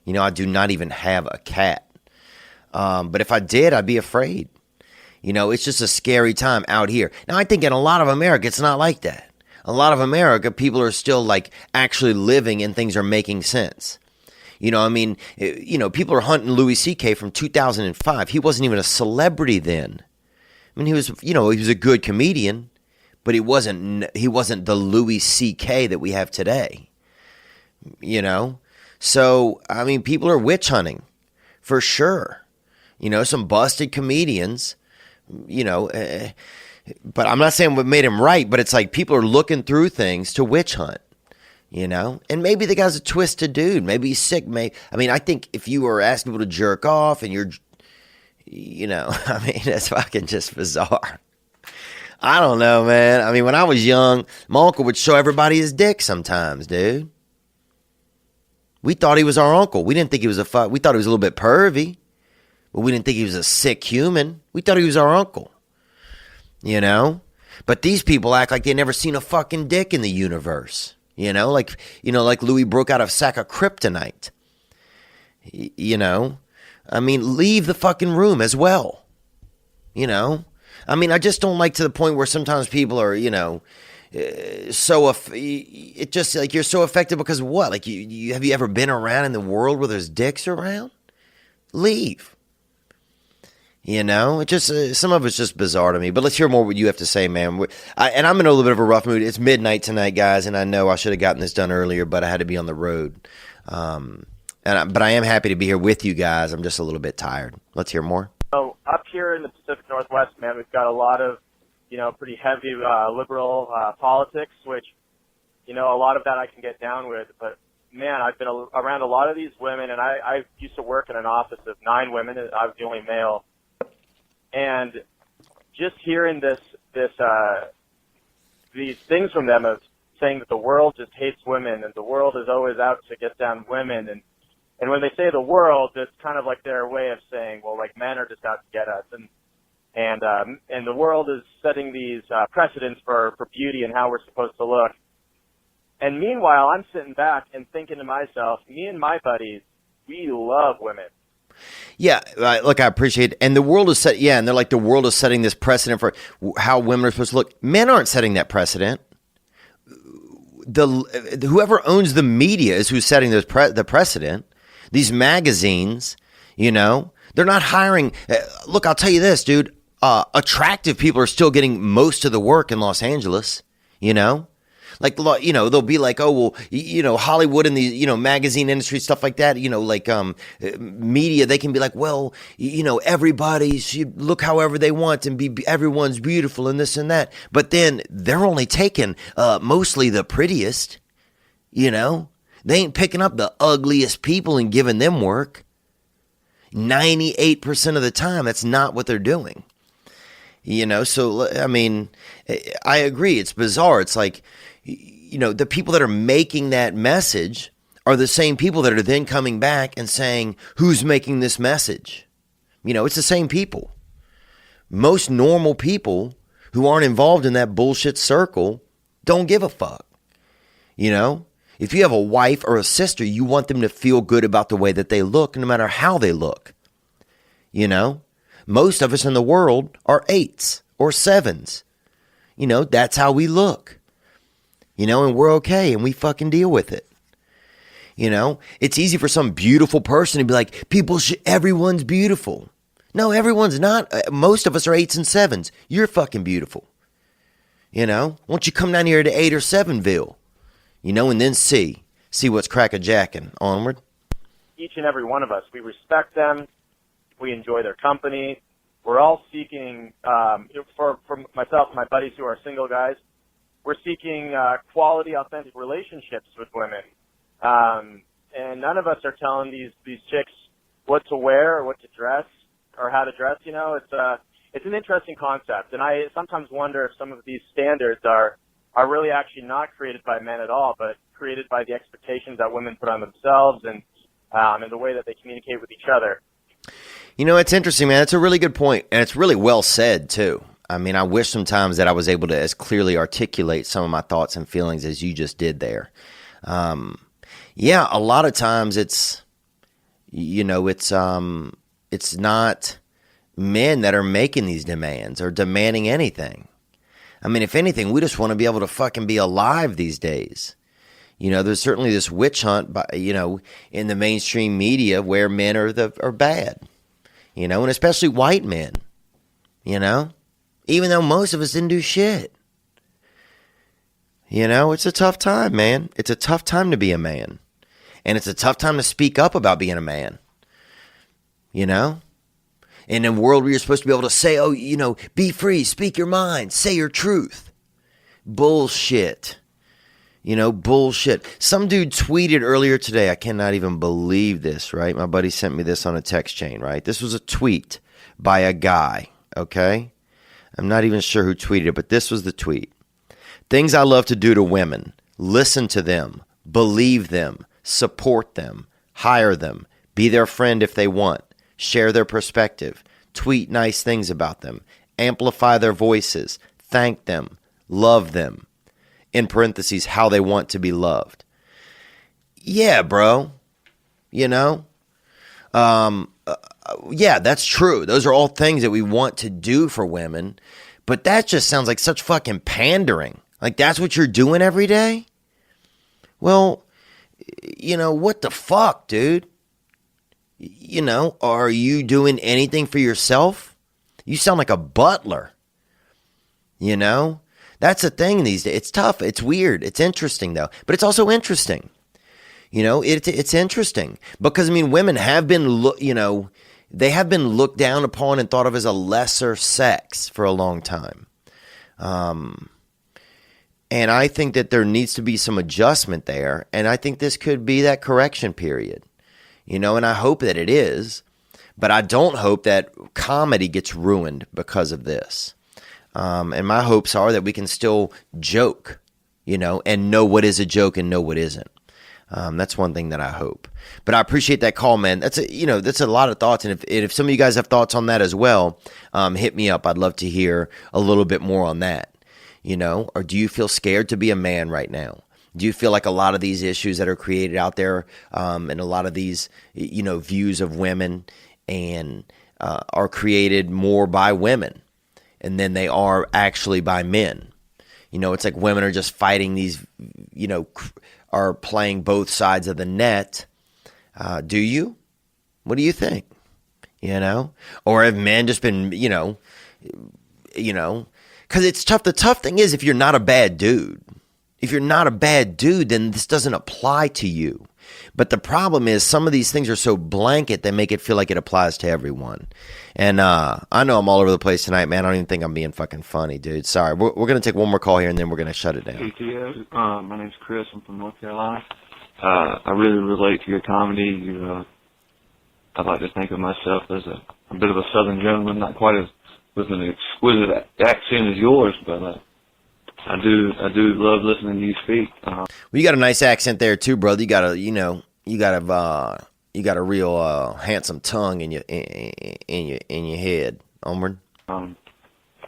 I do not even have a cat. But if I did, I'd be afraid. It's just a scary time out here. Now, I think in a lot of America, it's not like that. A lot of America, people are still like actually living and things are making sense. People are hunting Louis C.K. from 2005. He wasn't even a celebrity then. I mean, he was a good comedian, but he wasn't the Louis C.K. that we have today. So, I mean, people are witch hunting for sure. Some busted comedians, but I'm not saying what made him right, but it's like people are looking through things to witch hunt, and maybe the guy's a twisted dude. Maybe he's sick. I think if you were asking people to jerk off and you're, that's fucking just bizarre. I don't know, man. I mean, when I was young, my uncle would show everybody his dick sometimes, dude. We thought he was our uncle. We didn't think he was we thought he was a little bit pervy. But we didn't think he was a sick human. We thought he was our uncle. But these people act like they never seen a fucking dick in the universe. Like Louis broke out of a sack of kryptonite. I mean, leave the fucking room as well. I mean, I just don't like to the point where sometimes people are, it just like you're so affected because of what? Like you have you ever been around in the world where there's dicks around? Leave. It just some of it's just bizarre to me. But let's hear more what you have to say, man. And I'm in a little bit of a rough mood. It's midnight tonight, guys, and I know I should have gotten this done earlier, but I had to be on the road. But I am happy to be here with you guys. I'm just a little bit tired. Let's hear more. So up here in the Pacific Northwest, man, we've got a lot of pretty heavy liberal politics, which a lot of that I can get down with. But man, I've been around a lot of these women, and I used to work in an office of 9 women. And I was the only male. And just hearing these things from them of saying that the world just hates women and the world is always out to get down women, and when they say the world, it's kind of like their way of saying, well, like men are just out to get us, and the world is setting these precedents for beauty and how we're supposed to look. And meanwhile, I'm sitting back and thinking to myself, me and my buddies, we love women. Yeah, look, I appreciate it. And the world is set, yeah, and they're like, the world is setting this precedent for how women are supposed to look. Men aren't setting that precedent. Whoever owns the media is who's setting the precedent. These magazines, you know, they're not hiring. Look, I'll tell you this, dude. Attractive people are still getting most of the work in Los Angeles, you know? Like, you know, they'll be like, oh, well, you know, Hollywood and the, you know, magazine industry, stuff like that, you know, like media, they can be like, well, you know, everybody should look however they want and everyone's beautiful and this and that. But then they're only taking mostly the prettiest, you know. They ain't picking up the ugliest people and giving them work. 98% of the time, that's not what they're doing. You know, so, I mean, I agree. It's bizarre. It's like, you know, the people that are making that message are the same people that are then coming back and saying, who's making this message? You know, it's the same people. Most normal people who aren't involved in that bullshit circle don't give a fuck. You know, if you have a wife or a sister, you want them to feel good about the way that they look, no matter how they look. You know, most of us in the world are 8s or 7s. You know, that's how we look. You know, and we're okay and we fucking deal with it. You know, it's easy for some beautiful person to be like, everyone's beautiful. No, everyone's not. Most of us are 8s and 7s. You're fucking beautiful. You know, won't you come down here to 8 or 7ville? You know, and then see what's crack-a-jacking. Onward. Each and every one of us, we respect them. We enjoy their company. We're all seeking, for myself and my buddies who are single guys, we're seeking quality, authentic relationships with women. And none of us are telling these chicks what to wear or what to dress or how to dress. You know, it's an interesting concept. And I sometimes wonder if some of these standards are really actually not created by men at all, but created by the expectations that women put on themselves and the way that they communicate with each other. You know, it's interesting, man. It's a really good point, and it's really well said, too. I mean, I wish sometimes that I was able to as clearly articulate some of my thoughts and feelings as you just did there. Yeah, a lot of times it's, you know, it's not men that are making these demands or demanding anything. I mean, if anything, we just want to be able to fucking be alive these days. You know, there's certainly this witch hunt, you know, in the mainstream media where men are bad. You know, and especially white men, you know, even though most of us didn't do shit. You know, it's a tough time, man. It's a tough time to be a man. And it's a tough time to speak up about being a man. You know? In a world where you're supposed to be able to say, oh, you know, be free, speak your mind, say your truth. Bullshit. You know, bullshit. Some dude tweeted earlier today, I cannot even believe this, right? My buddy sent me this on a text chain, right? This was a tweet by a guy, okay? I'm not even sure who tweeted it, but this was the tweet. Things I love to do to women. Listen to them. Believe them. Support them. Hire them. Be their friend if they want. Share their perspective. Tweet nice things about them. Amplify their voices. Thank them. Love them. In parentheses, how they want to be loved. Yeah, bro. You know? Yeah, that's true. Those are all things that we want to do for women. But that just sounds like such fucking pandering. Like, that's what you're doing every day? Well, you know, what the fuck, dude? You know, are you doing anything for yourself? You sound like a butler. You know? That's the thing these days. It's tough. It's weird. It's interesting, though. But it's also interesting. You know, it's interesting. Because, I mean, women have been, they have been looked down upon and thought of as a lesser sex for a long time. And I think that there needs to be some adjustment there. And I think this could be that correction period. You know, and I hope that it is. But I don't hope that comedy gets ruined because of this. And my hopes are that we can still joke, you know, and know what is a joke and know what isn't. That's one thing that I hope. But I appreciate that call, man. That's a lot of thoughts. And if some of you guys have thoughts on that as well, hit me up. I'd love to hear a little bit more on that. You know, or do you feel scared to be a man right now? Do you feel like a lot of these issues that are created out there, and a lot of these, views of women and are created more by women and then they are actually by men? It's like women are just fighting these, are playing both sides of the net. Do you? What do you think? Or have men just been, because it's tough. The tough thing is, if you're not a bad dude, then this doesn't apply to you. But the problem is some of these things are so blanket, they make it feel like it applies to everyone. And I know I'm all over the place tonight, man. I don't even think I'm being fucking funny, dude. Sorry. We're going to take one more call here, and then we're going to shut it down. Hey, Theo. My name's Chris. I'm from North Carolina. I really relate to your comedy. I like to think of myself as a bit of a Southern gentleman, not quite as with an exquisite accent as yours, but I do love listening to you speak. Well, you got a nice accent there too, brother. You got a real handsome tongue in your head, Omar. I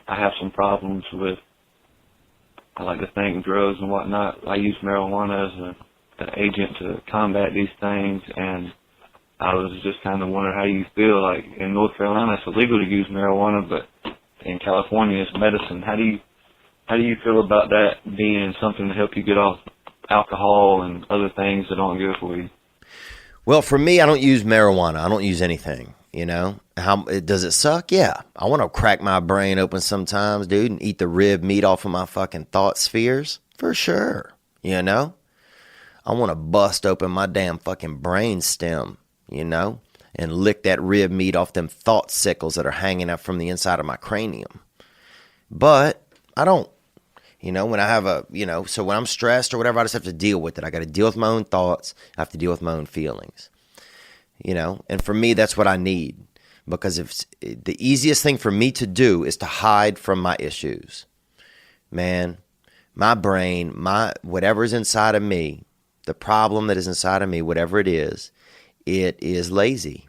have some problems with, I like to think, drugs and whatnot. I use marijuana as an agent to combat these things, and I was just kind of wondering how you feel. Like in North Carolina, it's illegal to use marijuana, but in California, it's medicine. How do you feel about that being something to help you get off alcohol and other things that aren't good for you? Well, for me, I don't use marijuana. I don't use anything, How does it suck? Yeah. I want to crack my brain open sometimes, dude, and eat the rib meat off of my fucking thought spheres. For sure. I want to bust open my damn fucking brain stem, and lick that rib meat off them thought sickles that are hanging out from the inside of my cranium. But I don't. When I have so when I'm stressed or whatever, I just have to deal with it. I got to deal with my own thoughts. I have to deal with my own feelings, and for me, that's what I need, because if the easiest thing for me to do is to hide from my issues, man, my brain, whatever's inside of me, the problem that is inside of me, whatever it is lazy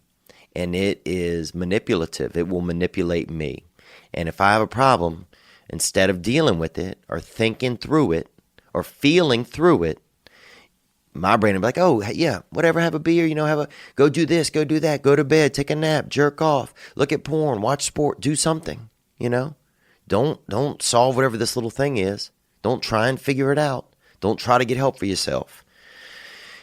and it is manipulative. It will manipulate me. And if I have a problem, instead of dealing with it or thinking through it or feeling through it, my brain will be like, oh, yeah, whatever, have a beer, go do this, go do that, go to bed, take a nap, jerk off, look at porn, watch sport, do something, Don't solve whatever this little thing is. Don't try and figure it out. Don't try to get help for yourself.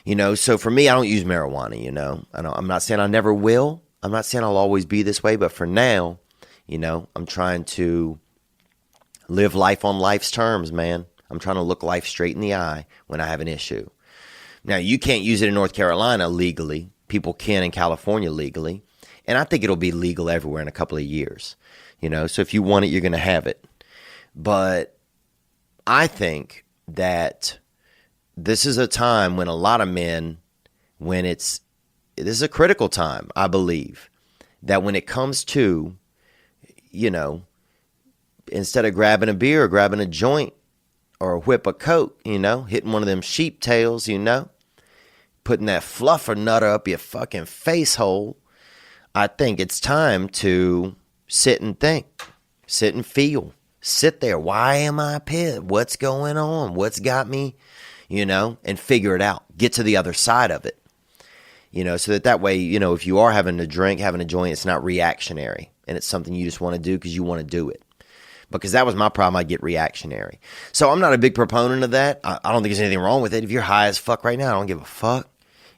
So for me, I don't use marijuana, I'm not saying I never will. I'm not saying I'll always be this way, but for now, I'm trying to live life on life's terms, man. I'm trying to look life straight in the eye when I have an issue. Now, you can't use it in North Carolina legally. People can in California legally. And I think it'll be legal everywhere in a couple of years. So if you want it, you're going to have it. But I think that this is a time when a lot of men, this is a critical time, I believe, that when it comes to, instead of grabbing a beer or grabbing a joint or a whip of coke, hitting one of them sheep tails, putting that fluffer nutter up your fucking face hole, I think it's time to sit and think, sit and feel, sit there. Why am I pissed? What's going on? What's got me? And figure it out. Get to the other side of it. So that way, if you are having a drink, having a joint, it's not reactionary. And it's something you just want to do because you want to do it. Because that was my problem. I get reactionary. So I'm not a big proponent of that. I don't think there's anything wrong with it. If you're high as fuck right now, I don't give a fuck.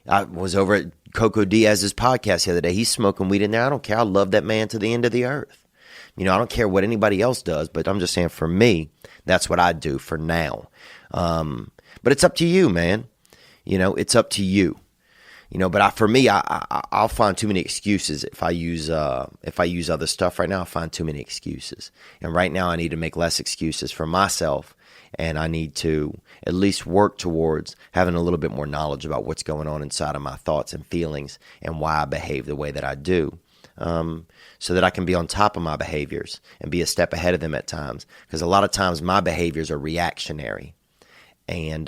I was over at Coco Diaz's podcast the other day. He's smoking weed in there. I don't care. I love that man to the end of the earth. I don't care what anybody else does, but I'm just saying for me, that's what I do for now. But it's up to you, man. It's up to you. But for me, I'll find too many excuses if I use other stuff right now. I'll find too many excuses, and right now I need to make less excuses for myself, and I need to at least work towards having a little bit more knowledge about what's going on inside of my thoughts and feelings and why I behave the way that I do, so that I can be on top of my behaviors and be a step ahead of them at times. Because a lot of times my behaviors are reactionary, and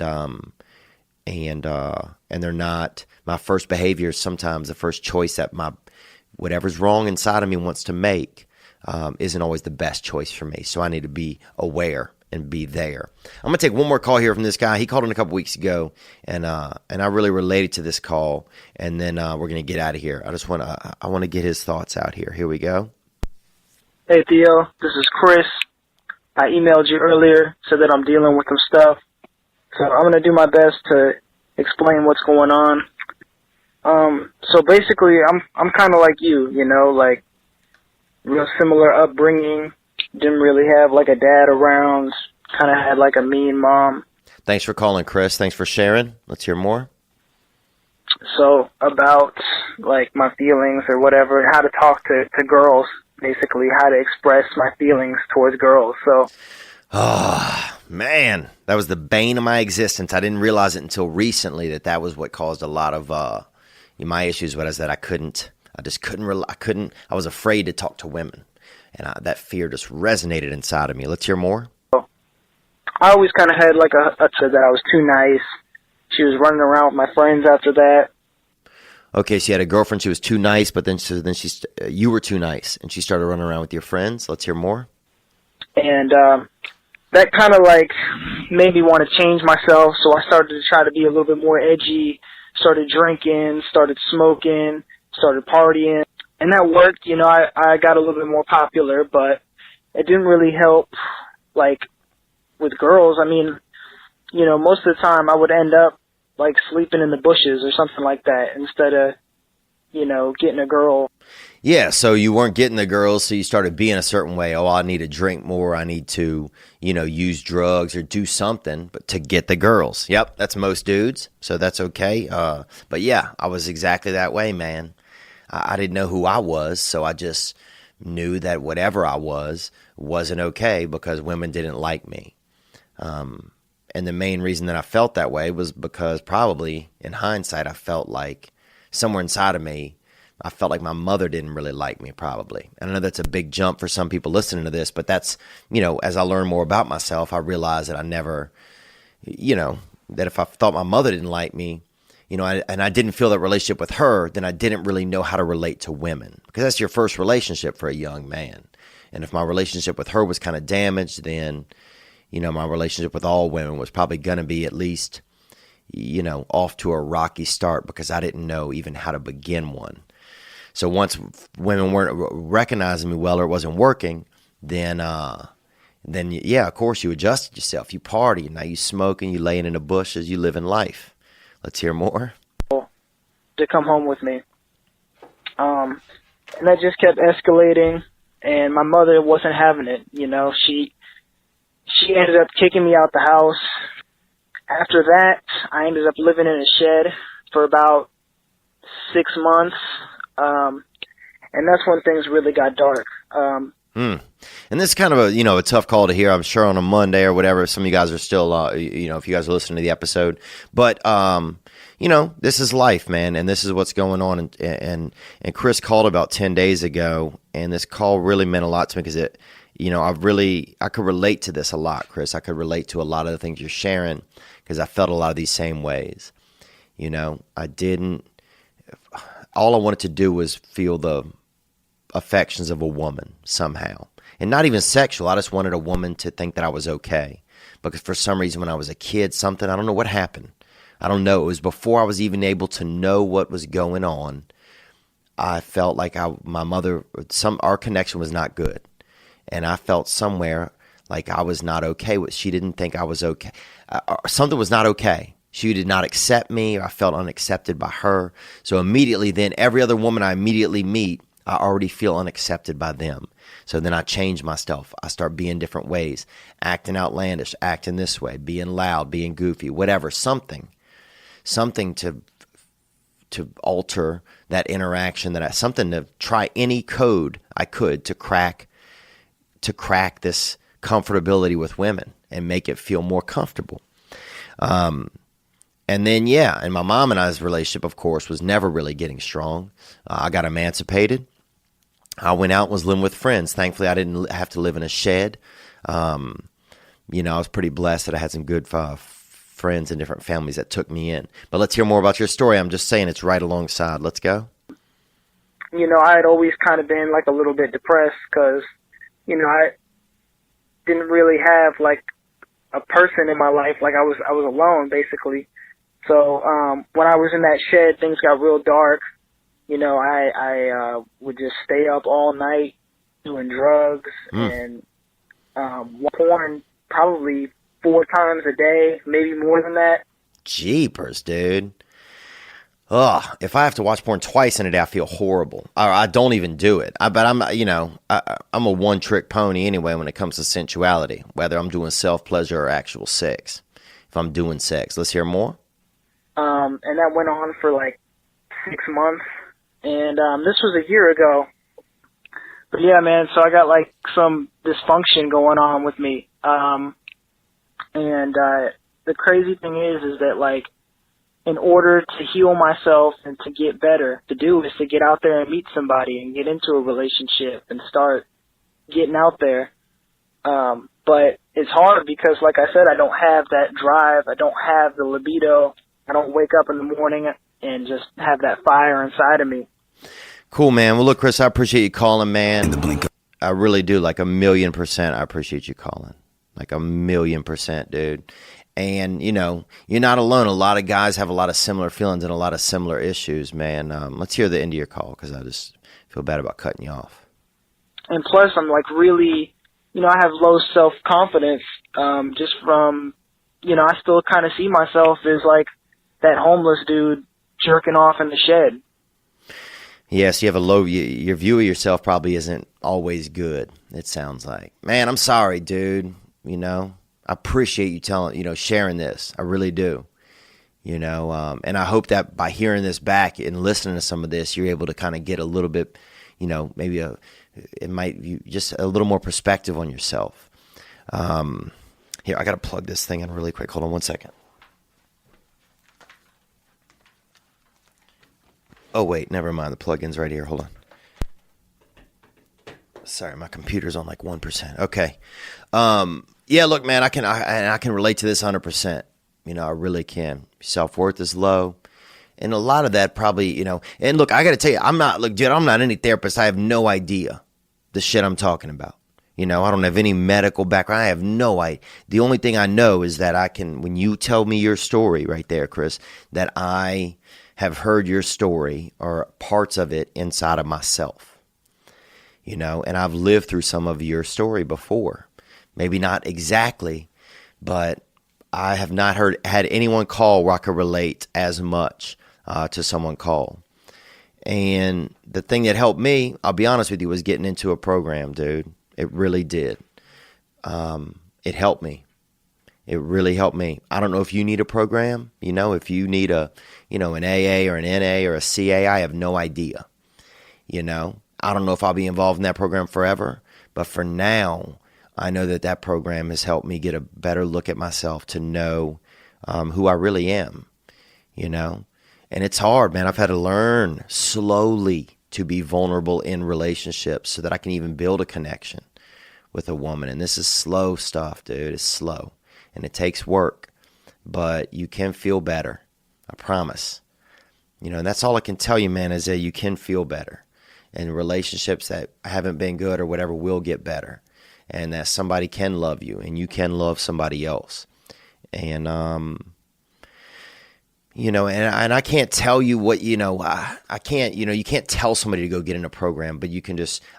they're not my first behavior. Sometimes the first choice that whatever's wrong inside of me wants to make isn't always the best choice for me. So I need to be aware and be there. I'm going to take one more call here from this guy. He called in a couple weeks ago, and I really related to this call, and then we're going to get out of here. I want to get his thoughts out here. Here we go. Hey, Theo, this is Chris. I emailed you earlier, said that I'm dealing with some stuff. So I'm going to do my best to explain what's going on. So basically, I'm kind of like you, you know, like real similar upbringing. Didn't really have like a dad around. Kind of had like a mean mom. Thanks for calling, Chris. Thanks for sharing. Let's hear more. So about like my feelings or whatever, how to talk to girls, basically how to express my feelings towards girls. So, oh man, that was the bane of my existence. I didn't realize it until recently that was what caused a lot of my issues. Was that I was afraid to talk to women, and that fear just resonated inside of me. Let's hear more. I always kind of had like a that I was too nice. She was running around with my friends after that. Okay, so you had a girlfriend. She was too nice, but then you were too nice, and she started running around with your friends. Let's hear more. And that kind of like made me want to change myself, so I started to try to be a little bit more edgy, started drinking, started smoking, started partying, and that worked. You know, I got a little bit more popular, but it didn't really help, like, with girls. I mean, you know, most of the time I would end up like sleeping in the bushes or something like that instead of, you know, getting a girl. Yeah, so you weren't getting the girls, so you started being a certain way. Oh, I need to drink more. I need to, you know, use drugs or do something, but to get the girls. Yep, that's most dudes, so that's okay. But yeah, I was exactly that way, man. I didn't know who I was, so I just knew that whatever I wasn't okay because women didn't like me. And the main reason that I felt that way was because probably in hindsight, I felt like somewhere inside of me, I felt like my mother didn't really like me probably. And I know that's a big jump for some people listening to this, but that's, you know, as I learn more about myself, I realized that I never, you know, that if I thought my mother didn't like me, you know, and I didn't feel that relationship with her, then I didn't really know how to relate to women because that's your first relationship for a young man. And if my relationship with her was kind of damaged, then, you know, my relationship with all women was probably going to be at least, you know, off to a rocky start because I didn't know even how to begin one. So once women weren't recognizing me well or it wasn't working, then yeah, of course you adjusted yourself. You party, now you smoking, you laying in the bushes, you living life. Let's hear more. To come home with me. And that just kept escalating, and my mother wasn't having it. You know, she ended up kicking me out the house. After that, I ended up living in a shed for about 6 months. And that's when things really got dark. And this is kind of a tough call to hear, I'm sure, on a Monday or whatever. Some of you guys are still, if you guys are listening to the episode. But, this is life, man, and this is what's going on. And Chris called about 10 days ago, and this call really meant a lot to me because it, I could relate to this a lot, Chris. I could relate to a lot of the things you're sharing because I felt a lot of these same ways. You know, all I wanted to do was feel the affections of a woman somehow. And not even sexual. I just wanted a woman to think that I was okay. Because for some reason when I was a kid, I don't know what happened. I don't know. It was before I was even able to know what was going on. I felt like my mother, our connection was not good. And I felt somewhere like I was not okay with. She didn't think I was okay. Something was not okay. She did not accept me. Or I felt unaccepted by her. So immediately then, every other woman I immediately meet, I already feel unaccepted by them. So then I change myself. I start being different ways, acting outlandish, acting this way, being loud, being goofy, whatever, something to alter that interaction, something to try any code I could to crack this comfortability with women and make it feel more comfortable. And then, and my mom and I's relationship, of course, was never really getting strong. I got emancipated. I went out and was living with friends. Thankfully, I didn't have to live in a shed. I was pretty blessed that I had some good friends and different families that took me in. But let's hear more about your story. I'm just saying it's right alongside. Let's go. I had always kind of been like a little bit depressed because, I didn't really have like a person in my life. Like I was alone basically. So when I was in that shed, things got real dark. You know, I would just stay up all night doing drugs and porn probably 4 times a day, maybe more than that. Jeepers, dude. Ugh, if I have to watch porn twice in a day, I feel horrible. I don't even do it. But I'm a one-trick pony anyway when it comes to sensuality, whether I'm doing self-pleasure or actual sex. If I'm doing sex. Let's hear more. And that went on for like 6 months. And this was a year ago. But yeah, man, so I got like some dysfunction going on with me. And the crazy thing is that like, in order to heal myself and to get better, to do is to get out there and meet somebody and get into a relationship and start getting out there. But it's hard because, like I said, I don't have that drive. I don't have the libido. I don't wake up in the morning and just have that fire inside of me. Cool, man. Well, look, Chris, I appreciate you calling, man. I really do. Like 1,000,000%. I appreciate you calling. Like 1,000,000%, dude. And, you know, you're not alone. A lot of guys have a lot of similar feelings and a lot of similar issues, man. Let's hear the end of your call because I just feel bad about cutting you off. And plus, I'm like really, you know, I have low self-confidence just from, you know, I still kind of see myself as like that homeless dude jerking off in the shed. Yes, you have a low, your view of yourself probably isn't always good, it sounds like. Man, I'm sorry, dude, you know. I appreciate you sharing this. I really do. You know, and I hope that by hearing this back and listening to some of this, you're able to kind of get a little bit, you know, maybe just a little more perspective on yourself. Here, I got to plug this thing in really quick. Hold on one second. Oh, wait, never mind. The plug-in's right here. Hold on. Sorry, my computer's on like 1%. Okay. Yeah, look, man, I can relate to this 100%. You know, I really can. Self-worth is low. And a lot of that probably, you know, and look, I got to tell you, I'm not any therapist. I have no idea the shit I'm talking about. You know, I don't have any medical background. I have no idea. The only thing I know is that when you tell me your story right there, Chris, that I have heard your story or parts of it inside of myself. You know, and I've lived through some of your story before. Maybe not exactly, but I have not had anyone call where I could relate as much to someone call. And the thing that helped me, I'll be honest with you, was getting into a program, dude. It really did. It helped me. It really helped me. I don't know if you need a program. You know, if you need an AA or an NA or a CA, I have no idea. You know, I don't know if I'll be involved in that program forever, but for now, I know that program has helped me get a better look at myself to know who I really am, you know. And it's hard, man. I've had to learn slowly to be vulnerable in relationships so that I can even build a connection with a woman. And this is slow stuff, dude. It's slow. And it takes work. But you can feel better. I promise. You know, and that's all I can tell you, man, is that you can feel better. And relationships that haven't been good or whatever will get better. And that somebody can love you and you can love somebody else. And, you know, and I can't tell you what, you know, I can't, you know, you can't tell somebody to go get in a program, but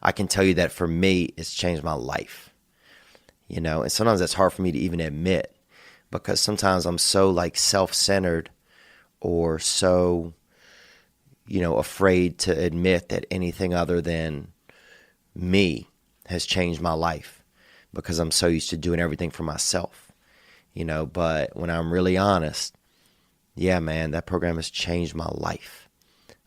I can tell you that for me, it's changed my life, you know, and sometimes that's hard for me to even admit because sometimes I'm so like self-centered or so, you know, afraid to admit that anything other than me has changed my life. Because I'm so used to doing everything for myself, you know, but when I'm really honest, yeah, man, that program has changed my life.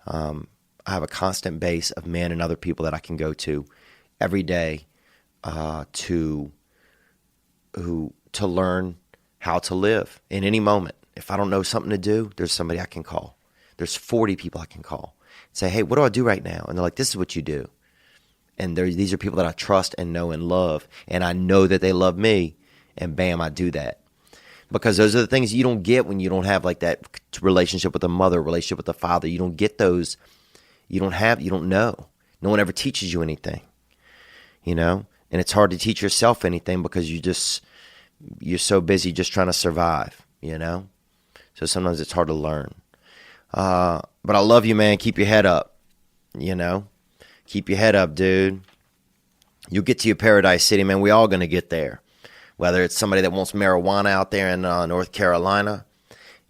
I have a constant base of men and other people that I can go to every day to learn how to live in any moment. If I don't know something to do, there's somebody I can call. There's 40 people I can call. Say, hey, what do I do right now? And they're like, this is what you do. And these are people that I trust and know and love. And I know that they love me. And bam, I do that. Because those are the things you don't get when you don't have like that relationship with a mother, relationship with a father. You don't get those. You don't know. No one ever teaches you anything, you know? And it's hard to teach yourself anything because you're so busy just trying to survive, you know? So sometimes it's hard to learn. But I love you, man. Keep your head up, you know? Keep your head up, dude. You'll get to your paradise city, man. We all going to get there. Whether it's somebody that wants marijuana out there in North Carolina,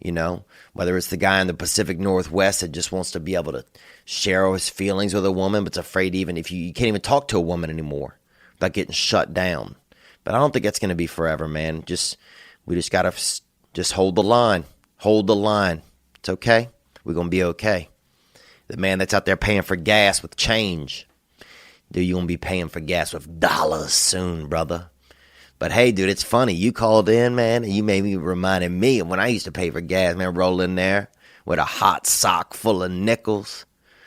you know, whether it's the guy in the Pacific Northwest that just wants to be able to share his feelings with a woman, but's afraid even if you can't even talk to a woman anymore without getting shut down. But I don't think that's going to be forever, man. We just got to just hold the line. Hold the line. It's okay. We're going to be okay. The man that's out there paying for gas with change, dude, you're going to be paying for gas with dollars soon, brother. But hey, dude, it's funny. You called in, man, and you made me reminded me of when I used to pay for gas, man, roll in there with a hot sock full of nickels,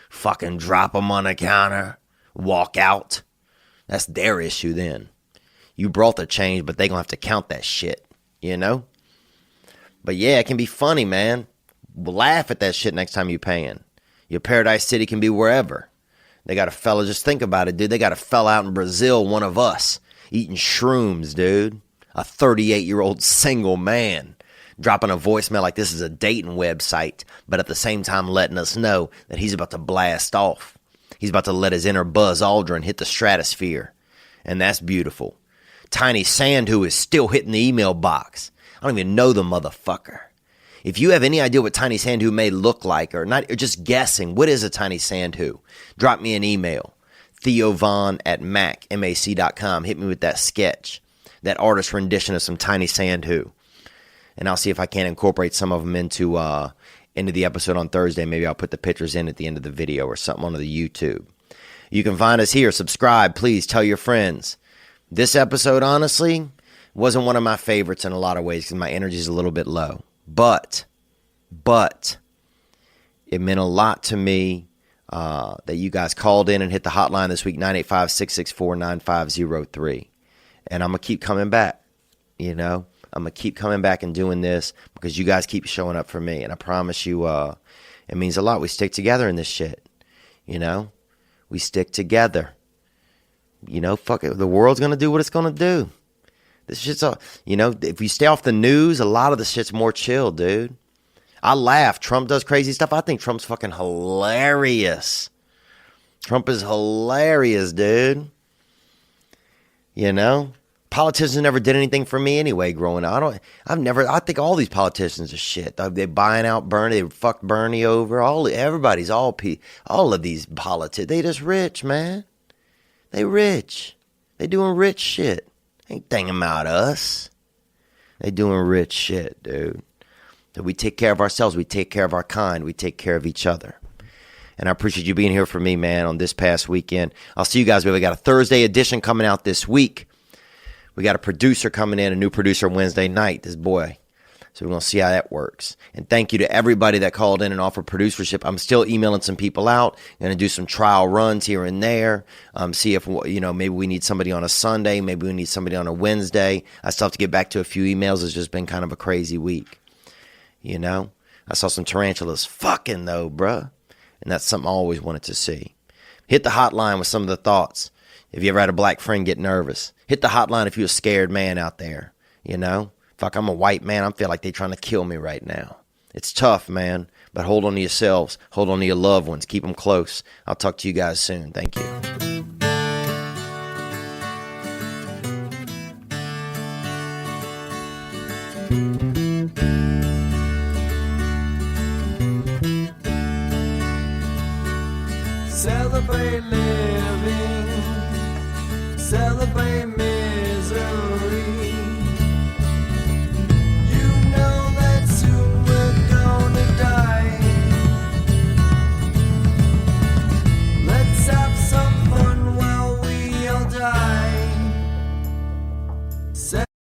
fucking drop them on the counter, walk out. That's their issue then. You brought the change, but they going to have to count that shit, you know? But yeah, it can be funny, man. Laugh at that shit next time you're paying. Your paradise city can be wherever. They got a fella, just think about it, dude. They got a fella out in Brazil, one of us, eating shrooms, dude. A 38-year-old single man dropping a voicemail like this is a dating website, but at the same time letting us know that he's about to blast off. He's about to let his inner Buzz Aldrin hit the stratosphere. And that's beautiful. Tiny Sandhu is still hitting the email box. I don't even know the motherfucker. If you have any idea what Tiny Sandhu may look like, or not, or just guessing, what is a Tiny Sandhu? Drop me an email. TheoVon@mac.com. Hit me with that sketch, that artist rendition of some Tiny Sandhu. And I'll see if I can incorporate some of them into the episode on Thursday. Maybe I'll put the pictures in at the end of the video or something on the YouTube. You can find us here. Subscribe, please. Tell your friends. This episode, honestly, wasn't one of my favorites in a lot of ways because my energy is a little bit low. But it meant a lot to me that you guys called in and hit the hotline this week, 985-664-9503. And I'm going to keep coming back, you know. I'm going to keep coming back and doing this because you guys keep showing up for me. And I promise you it means a lot. We stick together in this shit, you know. We stick together. You know, fuck it. The world's going to do what it's going to do. This shit's all, you know, if you stay off the news, a lot of the shit's more chill, dude. I laugh. Trump does crazy stuff. I think Trump's fucking hilarious. Trump is hilarious, dude. You know? Politicians never did anything for me anyway growing up. I think all these politicians are shit. They buying out Bernie. They fucked Bernie over. All of these politicians. They just rich, man. They rich. They doing rich shit. Ain't thinking about us. They doing rich shit, dude. So we take care of ourselves. We take care of our kind. We take care of each other. And I appreciate you being here for me, man, on this past weekend. I'll see you guys. We got a Thursday edition coming out this week. We got a producer coming in, a new producer Wednesday night, this boy. So we're going to see how that works. And thank you to everybody that called in and offered producership. I'm still emailing some people out. Going to do some trial runs here and there. See if, you know, maybe we need somebody on a Sunday. Maybe we need somebody on a Wednesday. I still have to get back to a few emails. It's just been kind of a crazy week. You know? I saw some tarantulas fucking though, bruh. And that's something I always wanted to see. Hit the hotline with some of the thoughts. If you ever had a black friend get nervous. Hit the hotline if you're a scared man out there. You know? Fuck, I'm a white man. I feel like they're trying to kill me right now. It's tough, man. But hold on to yourselves. Hold on to your loved ones. Keep them close. I'll talk to you guys soon. Thank you. Celebrate living. Celebrate misery.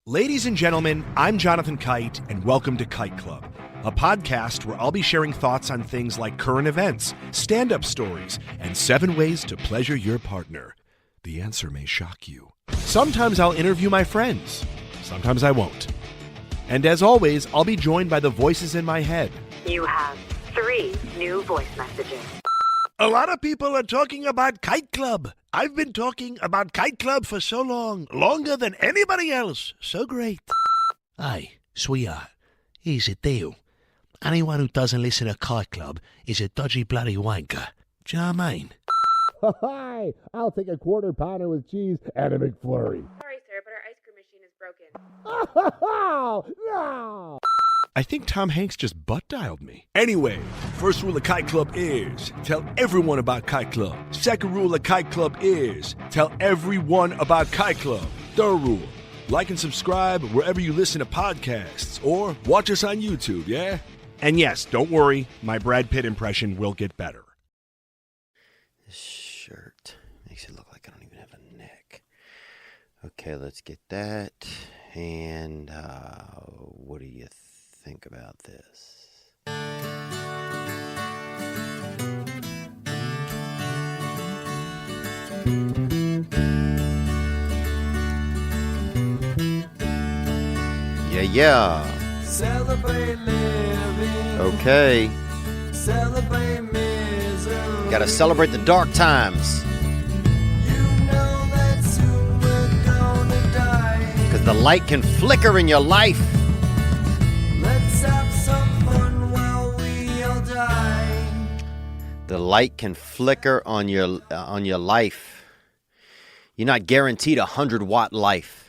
Ladies and gentlemen, I'm Jonathan Kite, and welcome to Kite Club, a podcast where I'll be sharing thoughts on things like current events, stand-up stories, and 7 ways to pleasure your partner. The answer may shock you. Sometimes I'll interview my friends. Sometimes I won't. And as always, I'll be joined by the voices in my head. You have 3 new voice messages. A lot of people are talking about Kite Club. I've been talking about Kite Club for so long, longer than anybody else. So great. Hey, sweetheart, here's the deal. Anyone who doesn't listen to Kite Club is a dodgy bloody wanker. Do you know what I mean? Hi, I'll take a quarter pounder with cheese and a McFlurry. Sorry, sir, but our ice cream machine is broken. No! I think Tom Hanks just butt dialed me. Anyway, first rule of Kite Club is tell everyone about Kite Club. Second rule of Kite Club is tell everyone about Kite Club. Third rule, like and subscribe wherever you listen to podcasts or watch us on YouTube, yeah? And yes, don't worry, my Brad Pitt impression will get better. This shirt makes it look like I don't even have a neck. Okay, let's get that. And what do you think about this? Yeah. Celebrate living. Okay. Celebrate misery. Gotta celebrate the dark times. You know that soon we're gonna die. Because the light can flicker in your life. Let's have some fun while we all die. The light can flicker on your life. You're not guaranteed 100-watt life.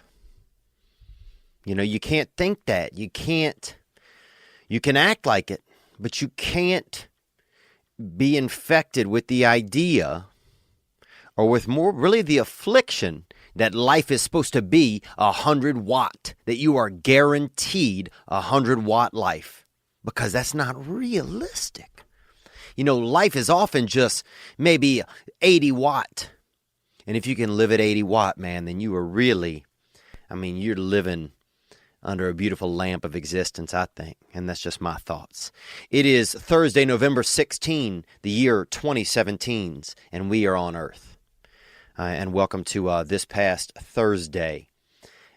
You know, you can't think that. You can act like it, but you can't be infected with the idea or with more really the affliction that life is supposed to be 100-watt, that you are guaranteed 100-watt life, because that's not realistic. You know, life is often just maybe 80-watt. And if you can live at 80-watt, man, then you are really, you're living under a beautiful lamp of existence, I think. And that's just my thoughts. It is Thursday, November 16, the year 2017, and we are on Earth. And welcome to this past Thursday.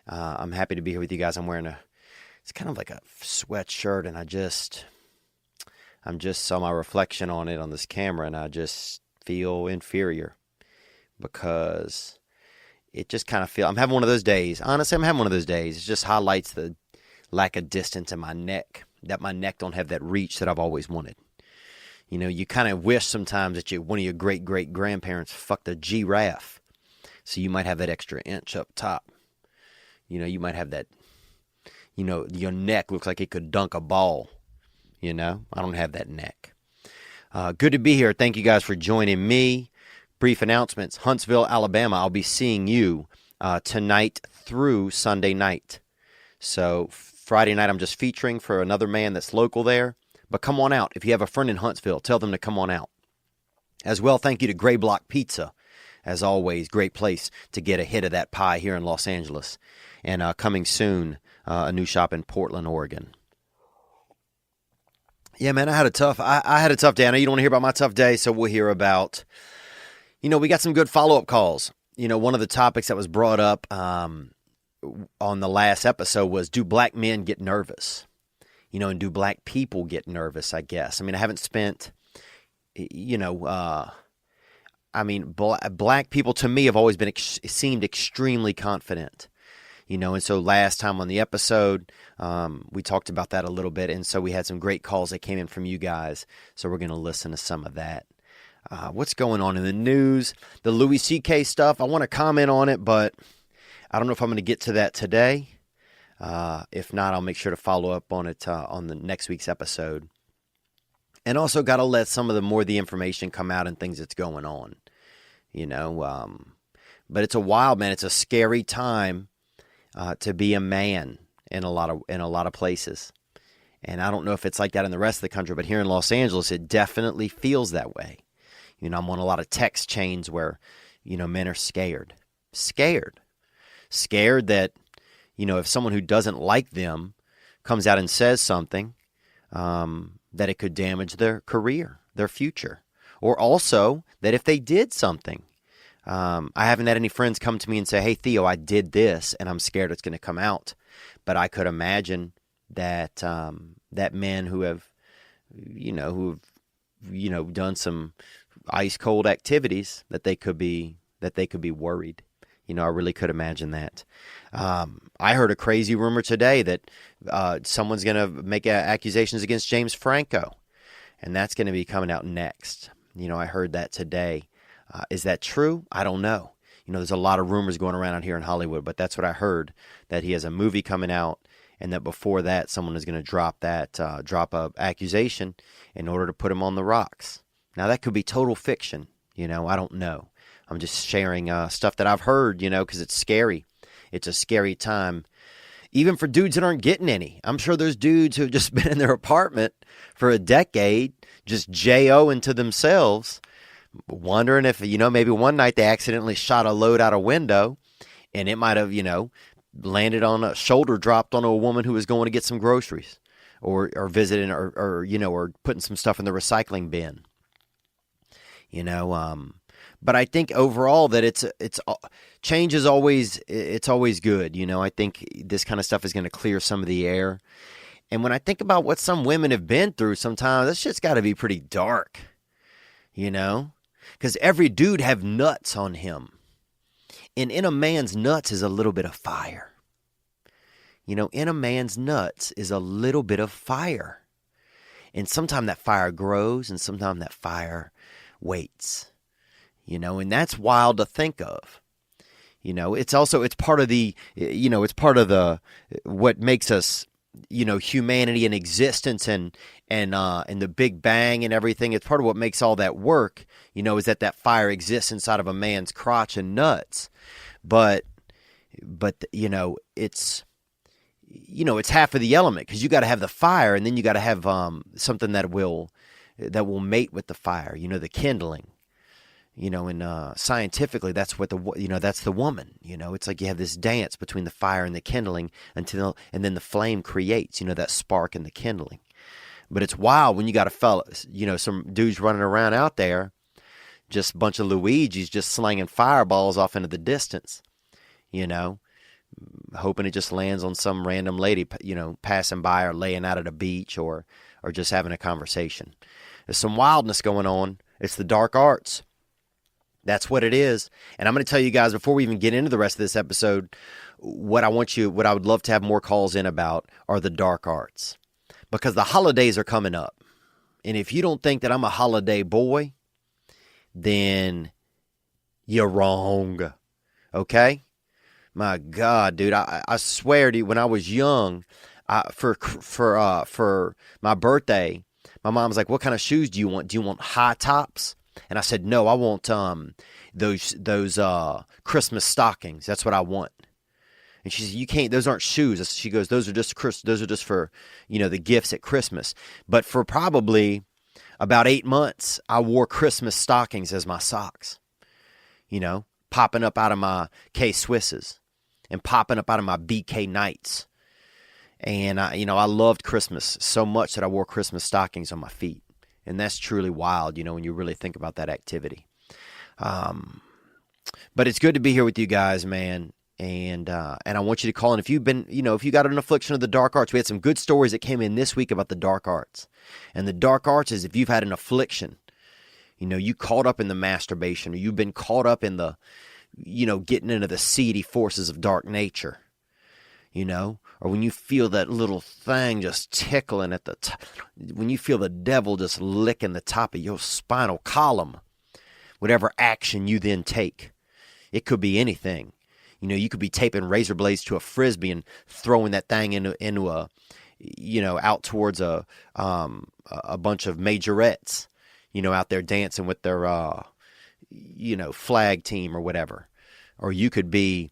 I'm happy to be here with you guys. I'm wearing it's kind of like a sweatshirt, and I just saw my reflection on it on this camera, and I just feel inferior because it just kind of I'm having one of those days. Honestly, I'm having one of those days. It just highlights the lack of distance in my neck, that my neck don't have that reach that I've always wanted. You know, you kind of wish sometimes that one of your great-great-grandparents fucked a giraffe, so you might have that extra inch up top. You know, you might have that, your neck looks like it could dunk a ball. You know, I don't have that neck. Good to be here. Thank you guys for joining me. Brief announcements. Huntsville, Alabama. I'll be seeing you tonight through Sunday night. So Friday night I'm just featuring for another man that's local there. But come on out. If you have a friend in Huntsville, tell them to come on out. As well, thank you to Gray Block Pizza. As always, great place to get a hit of that pie here in Los Angeles. And coming soon, a new shop in Portland, Oregon. Yeah, man, I had a tough day. I know you don't want to hear about my tough day, so we'll hear about, we got some good follow-up calls. One of the topics that was brought up on the last episode was, do black men get nervous? And do black people get nervous, I guess. I haven't spent, black people to me have always been, seemed extremely confident. And so last time on the episode, we talked about that a little bit. And so we had some great calls that came in from you guys. So we're going to listen to some of that. What's going on in the news? The Louis C.K. stuff, I want to comment on it, but I don't know if I'm going to get to that today. If not, I'll make sure to follow up on it on the next week's episode. And also got to let some of the information come out and things that's going on. But it's a wild, man. It's a scary time. To be a man in a lot of places. And I don't know if it's like that in the rest of the country, but here in Los Angeles, it definitely feels that way. I'm on a lot of text chains where, men are scared that, if someone who doesn't like them comes out and says something, that it could damage their career, their future. Or also that if they did something, I haven't had any friends come to me and say, hey, Theo, I did this, and I'm scared it's going to come out. But I could imagine that that men who have done some ice cold activities, that they could be worried. I really could imagine that. I heard a crazy rumor today that someone's going to make accusations against James Franco, and that's going to be coming out next. I heard that today. Is that true? I don't know. There's a lot of rumors going around out here in Hollywood, but that's what I heard, that he has a movie coming out, and that before that, someone is going to drop a accusation in order to put him on the rocks. Now, that could be total fiction. I don't know. I'm just sharing stuff that I've heard, because it's scary. It's a scary time, even for dudes that aren't getting any. I'm sure there's dudes who have just been in their apartment for a decade, just J.O.ing to themselves, wondering if, maybe one night they accidentally shot a load out a window, and it might have, landed on a shoulder dropped on a woman who was going to get some groceries, or visiting, or putting some stuff in the recycling bin. But I think overall that it's change is always good. I think this kind of stuff is going to clear some of the air. And when I think about what some women have been through, sometimes that shit's got to be pretty dark, because every dude have nuts on him. And in a man's nuts is a little bit of fire. In a man's nuts is a little bit of fire. And sometimes that fire grows, and sometimes that fire waits. And that's wild to think of. It's part of the, what makes us, humanity and existence and the Big Bang and everything. It's part of what makes all that work, is that fire exists inside of a man's crotch and nuts. But it's half of the element, because you got to have the fire, and then you got to have something that will mate with the fire, the kindling. And scientifically, that's what that's the woman. It's like you have this dance between the fire and the kindling and then the flame creates, that spark and the kindling. But it's wild when you got a fella, some dudes running around out there, just a bunch of Luigis just slinging fireballs off into the distance, hoping it just lands on some random lady, passing by or laying out at a beach or just having a conversation. There's some wildness going on. It's the dark arts. That's what it is. And I'm going to tell you guys, before we even get into the rest of this episode, what I would love to have more calls in about are the dark arts. Because the holidays are coming up. And if you don't think that I'm a holiday boy, then you're wrong. Okay? My God, dude, I swear to you, when I was young, for my birthday, my mom was like, "What kind of shoes do you want? Do you want high tops?" And I said, "No, I want those Christmas stockings. That's what I want." And she said, "You can't. Those aren't shoes." She goes, "Those are just for the gifts at Christmas." But for probably about 8 months, I wore Christmas stockings as my socks. Popping up out of my K-Swisses and popping up out of my BK Nights. And I loved Christmas so much that I wore Christmas stockings on my feet. And that's truly wild, when you really think about that activity. But it's good to be here with you guys, man. And I want you to call in if you've been, if you got an affliction of the dark arts. We had some good stories that came in this week about the dark arts. And the dark arts is if you've had an affliction, you caught up in the masturbation, or you've been caught up in the, getting into the seedy forces of dark nature, or when you feel that little thing just tickling at the when you feel the devil just licking the top of your spinal column, whatever action you then take, it could be anything. You could be taping razor blades to a Frisbee and throwing that thing into a, out towards a bunch of majorettes, out there dancing with their, flag team or whatever. Or you could be,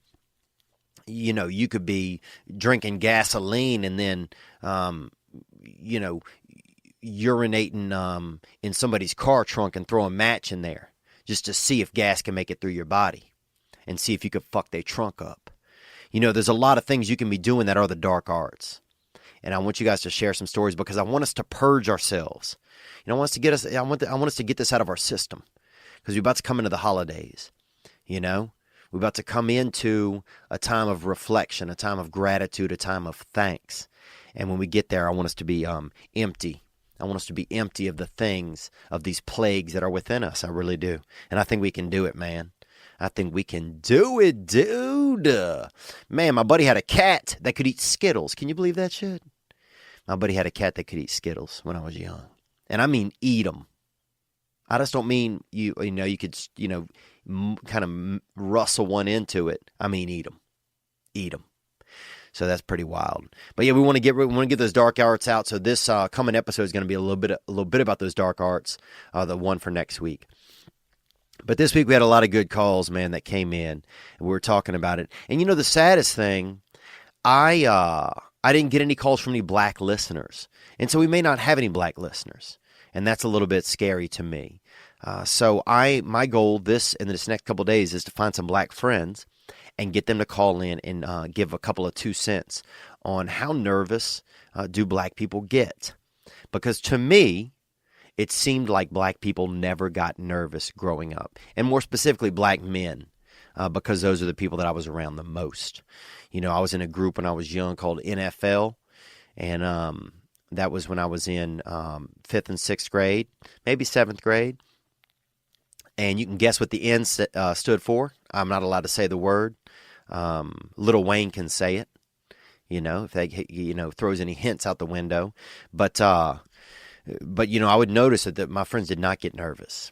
drinking gasoline and then, urinating in somebody's car trunk and throw a match in there just to see if gas can make it through your body and see if you could fuck their trunk up. There's a lot of things you can be doing that are the dark arts. And I want you guys to share some stories because I want us to purge ourselves. I want us to get this out of our system because we're about to come into the holidays. We're about to come into a time of reflection, a time of gratitude, a time of thanks. And when we get there, I want us to be empty. I want us to be empty of the things, of these plagues that are within us. I really do. And I think we can do it, man. I think we can do it, dude. Man, my buddy had a cat that could eat Skittles. Can you believe that shit? My buddy had a cat that could eat Skittles when I was young. And I mean eat them. I just don't mean you could, kind of rustle one into it. I mean eat them. Eat them. So that's pretty wild. But yeah, we want to get those dark arts out. So this coming episode is going to be a little bit about those dark arts, the one for next week. But this week we had a lot of good calls, man, that came in, and we were talking about it. And the saddest thing, I didn't get any calls from any black listeners, and so we may not have any black listeners, and that's a little bit scary to me. So my goal in this next couple of days is to find some black friends and get them to call in and give a couple of 2 cents on how nervous do black people get, because to me, it seemed like black people never got nervous growing up, and more specifically, black men, because those are the people that I was around the most. I was in a group when I was young called NFL, and that was when I was in 5th and 6th grade, maybe 7th grade. And you can guess what the N stood for. I'm not allowed to say the word. Lil Wayne can say it, if they, throws any hints out the window. But I would notice that my friends did not get nervous.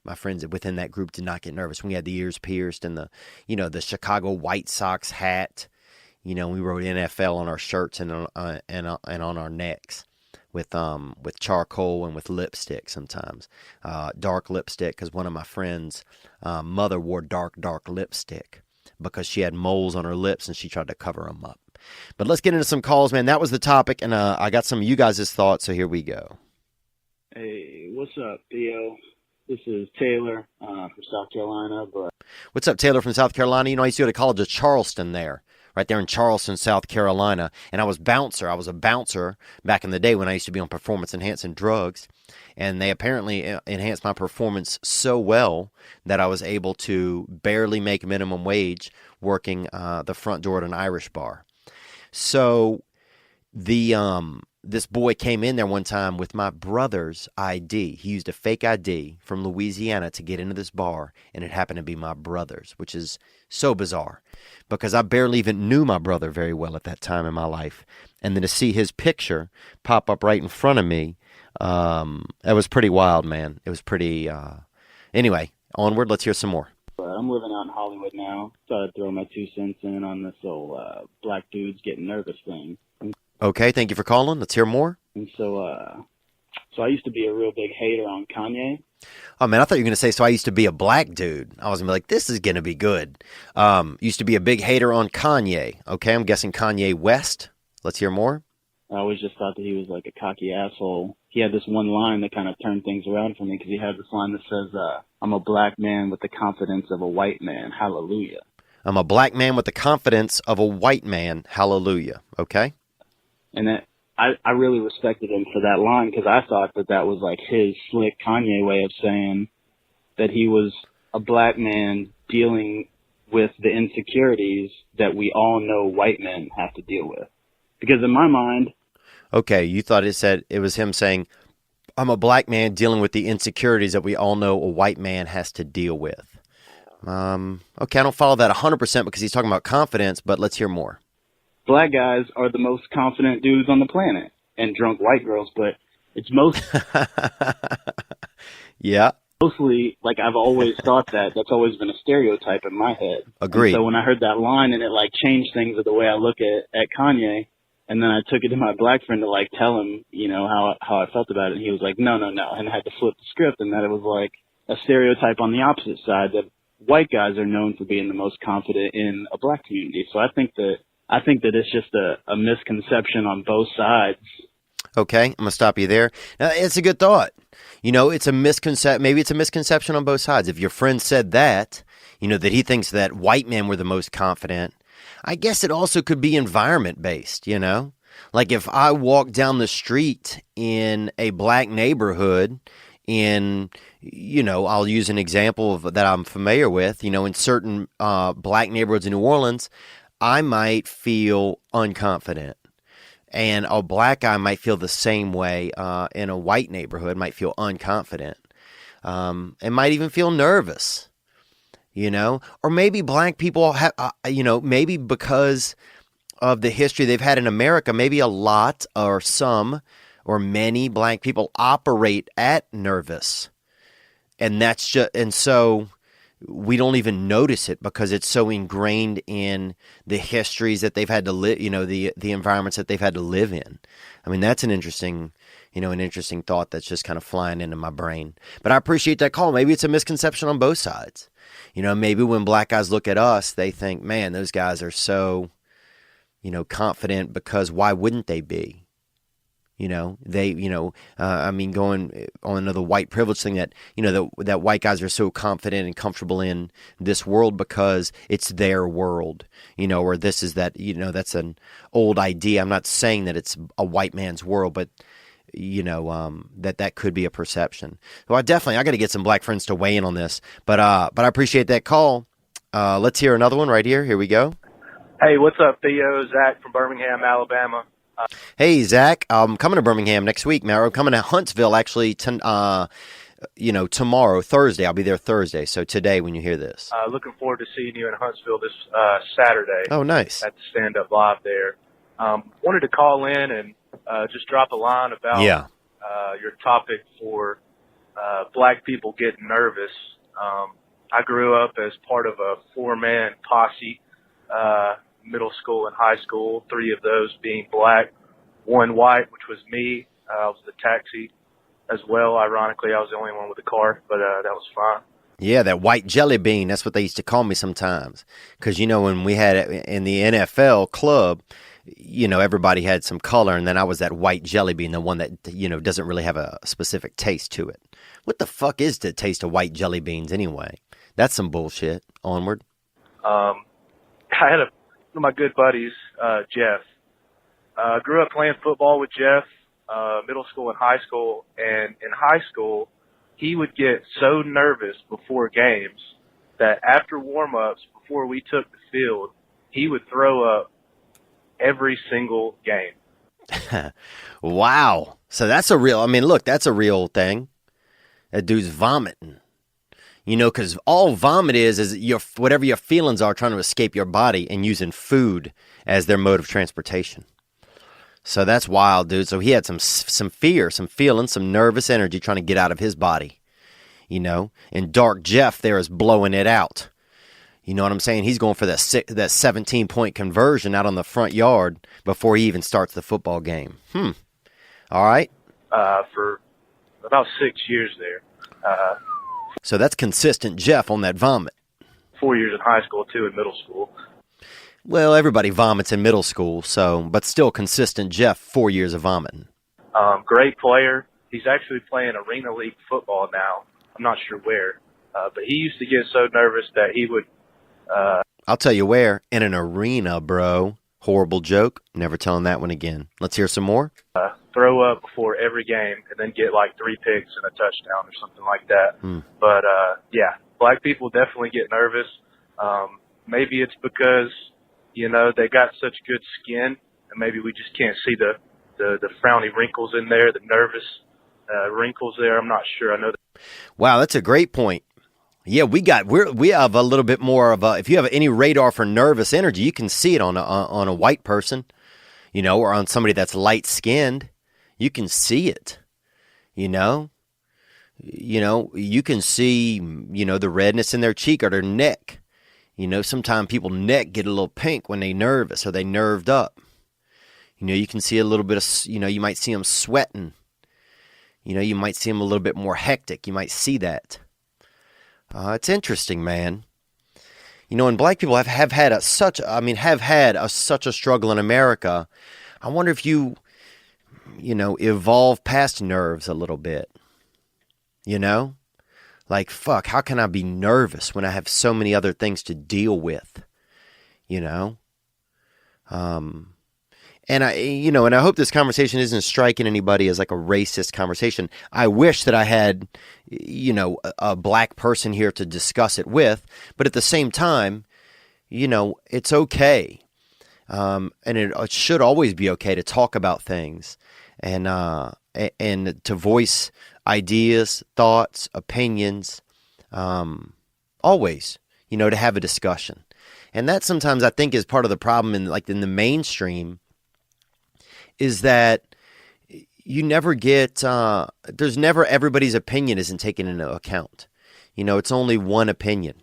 My friends within that group did not get nervous. We had the ears pierced and the Chicago White Sox hat. We wrote NFL on our shirts and on our necks with charcoal and with lipstick sometimes. Dark lipstick, because one of my friends' mother wore dark lipstick because she had moles on her lips and she tried to cover them up. But let's get into some calls, man. That was the topic, and I got some of you guys' thoughts, so here we go. Hey, what's up, Theo? This is Taylor from South Carolina. What's up, Taylor from South Carolina? I used to go to college of Charleston there, right there in Charleston, South Carolina, and I was a bouncer back in the day when I used to be on performance-enhancing drugs, and they apparently enhanced my performance so well that I was able to barely make minimum wage working the front door at an Irish bar. So this boy came in there one time with my brother's ID. He used a fake ID from Louisiana to get into this bar, and it happened to be my brother's, which is so bizarre because I barely even knew my brother very well at that time in my life. And then to see his picture pop up right in front of me, it was pretty wild, man. It was pretty... Anyway, onward. Let's hear some more. I'm living out in Hollywood now. Thought I'd throw my 2 cents in on this old black dudes getting nervous thing. Okay, thank you for calling. Let's hear more. And so I used to be a real big hater on Kanye. Oh, man, I thought you were going to say, so I used to be a black dude. I was going to be like, this is going to be good. Used to be a big hater on Kanye. Okay, I'm guessing Kanye West. Let's hear more. I always just thought that he was like a cocky asshole. He had this one line that kind of turned things around for me because he had this line that says, I'm a black man with the confidence of a white man. Hallelujah. I'm a black man with the confidence of a white man. Hallelujah. Okay. And that I really respected him for that line because I thought that was like his slick Kanye way of saying that he was a black man dealing with the insecurities that we all know white men have to deal with. Because in my mind... Okay, you thought it was him saying, I'm a black man dealing with the insecurities that we all know a white man has to deal with. Okay, I don't follow that 100% because he's talking about confidence, but let's hear more. Black guys are the most confident dudes on the planet, and drunk white girls, but it's most... Yeah. Mostly, like, I've always thought that. That's always been a stereotype in my head. Agreed. And so when I heard that line and it, like, changed things of the way I look at Kanye, and then I took it to my black friend to, like, tell him, how I felt about it, and he was like, no, and I had to flip the script, and that it was, like, a stereotype on the opposite side, that white guys are known for being the most confident in a black community. So I think that it's just a misconception on both sides. Okay, I'm going to stop you there. Now, it's a good thought. It's a maybe it's a misconception on both sides. If your friend said that, that he thinks that white men were the most confident, I guess it also could be environment-based, Like if I walk down the street in a black neighborhood I'll use an example that I'm familiar with, in certain black neighborhoods in New Orleans, I might feel unconfident. And a black guy might feel the same way in a white neighborhood, might feel unconfident, and might even feel nervous. you know, or maybe black people have, you know, maybe because of the history they've had in America, maybe a lot or some or many black people operate at nervous. And that's just, and so we don't even notice it because it's so ingrained in the histories that they've had to live, you know, the environments that they've had to live in. I mean, that's an interesting, you know, an interesting thought that's just kind of flying into my brain. But I appreciate that call. Maybe it's a misconception on both sides. You know, maybe when black guys look at us, they think, man, those guys are so, you know, confident, because why wouldn't they be? You know, they, you know, I mean, going on to the white privilege thing, that, you know, that white guys are so confident and comfortable in this world because it's their world, you know, or this is that, you know, that's an old idea. I'm not saying that it's a white man's world, but, you know, that could be a perception. So I got to get some black friends to weigh in on this, but I appreciate that call. Let's hear another one right here. Here we go. Hey, what's up, Theo? Zach from Birmingham, Alabama. Hey, Zach, I'm coming to Birmingham next week, man. I'm coming to Huntsville, actually, you know, tomorrow, Thursday. I'll be there Thursday, so today when you hear this. Looking forward to seeing you in Huntsville this Saturday. Oh, nice. At the Stand Up Live there. Wanted to call in and just drop a line about your topic for black people getting nervous. I grew up as part of a 4-man posse, middle school and high school, 3 of those being black, 1 white, which was me. I was the taxi as well. Ironically, I was the only one with the car, but that was fine. Yeah, that white jelly bean. That's what they used to call me sometimes. Because, you know, when we had it in the NFL club, you know, everybody had some color, and then I was that white jelly bean, the one that, you know, doesn't really have a specific taste to it. What the fuck is the taste of white jelly beans anyway? That's some bullshit. Onward. I had one of my good buddies, Jeff. Grew up playing football with Jeff, middle school and high school. And in high school, he would get so nervous before games that after warm-ups, before we took the field, he would throw up every single game. Wow. So that's that's a real thing. That dude's vomiting. You know, because all vomit is whatever your feelings are trying to escape your body and using food as their mode of transportation. So that's wild, dude. So he had some fear, some feelings, some nervous energy trying to get out of his body, you know. And Dark Jeff there is blowing it out. You know what I'm saying? He's going for that 17-point conversion out on the front yard before he even starts the football game. All right. For about 6 years there. So that's consistent Jeff on that vomit. 4 years in high school, 2 in middle school. Well, everybody vomits in middle school, but still consistent Jeff, 4 years of vomiting. Great player. He's actually playing Arena League football now. I'm not sure where. But he used to get so nervous that he would... I'll tell you where. In an arena, bro. Horrible joke. Never telling that one again. Let's hear some more. Throw up before every game and then get like 3 picks and a touchdown or something like that. But, yeah, black people definitely get nervous. Maybe it's because, you know, they got such good skin and maybe we just can't see the frowny wrinkles in there, the nervous wrinkles there. I'm not sure. I know that. Wow, that's a great point. Yeah, we have a little bit more of if you have any radar for nervous energy, you can see it on a white person, you know, or on somebody that's light skinned. You can see it, you know, you can see, you know, the redness in their cheek or their neck. You know, sometimes people's neck get a little pink when they nervous or they nerved up. You know, you can see a little bit of, you know, you might see them sweating. You know, you might see them a little bit more hectic. You might see that. It's interesting, man. You know, and black people have had such a struggle in America. I wonder if you know, evolve past nerves a little bit. You know? Like, fuck, how can I be nervous when I have so many other things to deal with? You know? And I hope this conversation isn't striking anybody as like a racist conversation. I wish that I had, you know, a black person here to discuss it with, but at the same time, you know, it's okay. And it should always be okay to talk about things and to voice ideas, thoughts, opinions, always. to have a discussion. And that sometimes I think is part of the problem in the mainstream, is that you never get, there's never, everybody's opinion isn't taken into account. It's only one opinion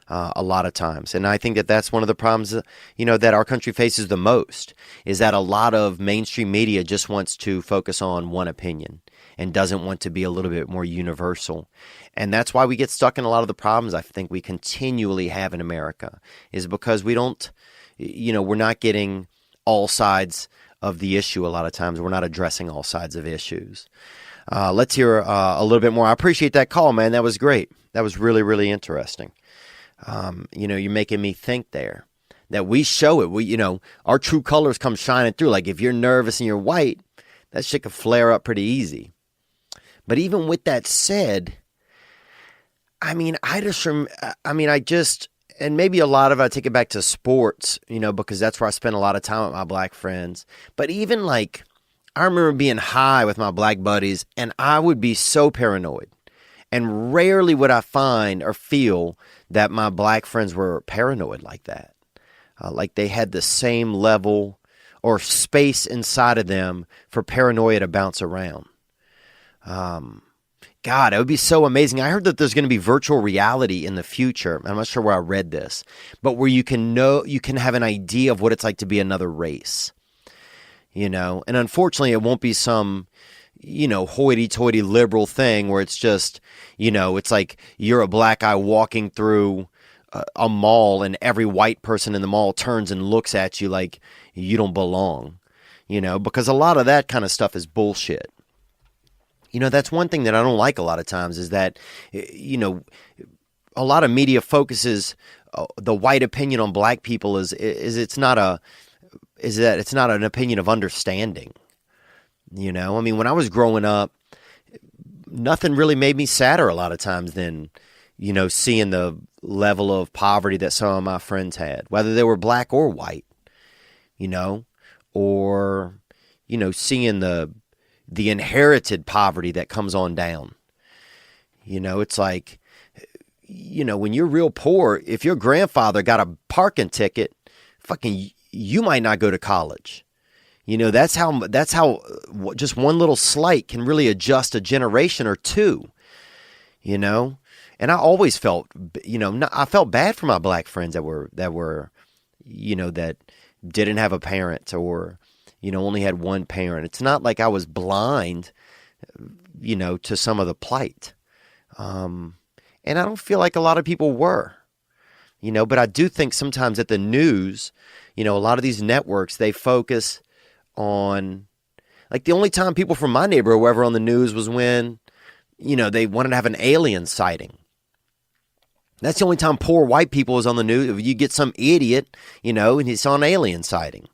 a lot of times. And I think that that's one of the problems, that our country faces the most, is that a lot of mainstream media just wants to focus on one opinion and doesn't want to be a little bit more universal. And that's why we get stuck in a lot of the problems I think we continually have in America, is because we don't, we're not getting all sides of the issue a lot of times. We're not addressing all sides of issues. Let's hear a little bit more. I appreciate that call, man. That was great. That was really, really interesting. You're making me think there that we show it. We, our true colors come shining through. Like if you're nervous and you're white, that shit could flare up pretty easy. But even with that said, and maybe a lot of it, I take it back to sports, because that's where I spend a lot of time with my black friends. But even I remember being high with my black buddies, and I would be so paranoid. And rarely would I find or feel that my black friends were paranoid like that. Like they had the same level or space inside of them for paranoia to bounce around. God, it would be so amazing. I heard that there's going to be virtual reality in the future. I'm not sure where I read this, but where you can have an idea of what it's like to be another race. And unfortunately, it won't be some hoity-toity liberal thing where it's just, it's like you're a black guy walking through a mall and every white person in the mall turns and looks at you like you don't belong, because a lot of that kind of stuff is bullshit. That's one thing that I don't like a lot of times, is that, a lot of media focuses the white opinion on black people is it's not an opinion of understanding. When I was growing up, nothing really made me sadder a lot of times than, seeing the level of poverty that some of my friends had, whether they were black or white, or, seeing the inherited poverty that comes on down. It's like, when you're real poor, if your grandfather got a parking ticket, you might not go to college. That's how just one little slight can really adjust a generation or two, and I always felt, I felt bad for my black friends that were, that didn't have a parent or, only had one parent. It's not like I was blind, to some of the plight. And I don't feel like a lot of people were, but I do think sometimes at the news, a lot of these networks, they focus on, like, the only time people from my neighborhood were ever on the news was when, they wanted to have an alien sighting. That's the only time poor white people was on the news. You get some idiot, and he saw an alien sighting.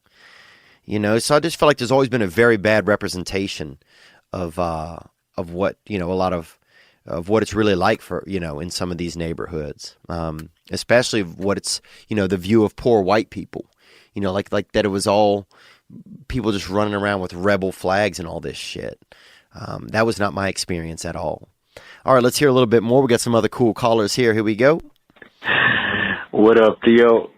So I just feel like there's always been a very bad representation of what, a lot of what it's really like for, in some of these neighborhoods, especially what it's, the view of poor white people, like that it was all people just running around with rebel flags and all this shit. That was not my experience at all. All right, let's hear a little bit more. We got some other cool callers here. Here we go. What up, Theo?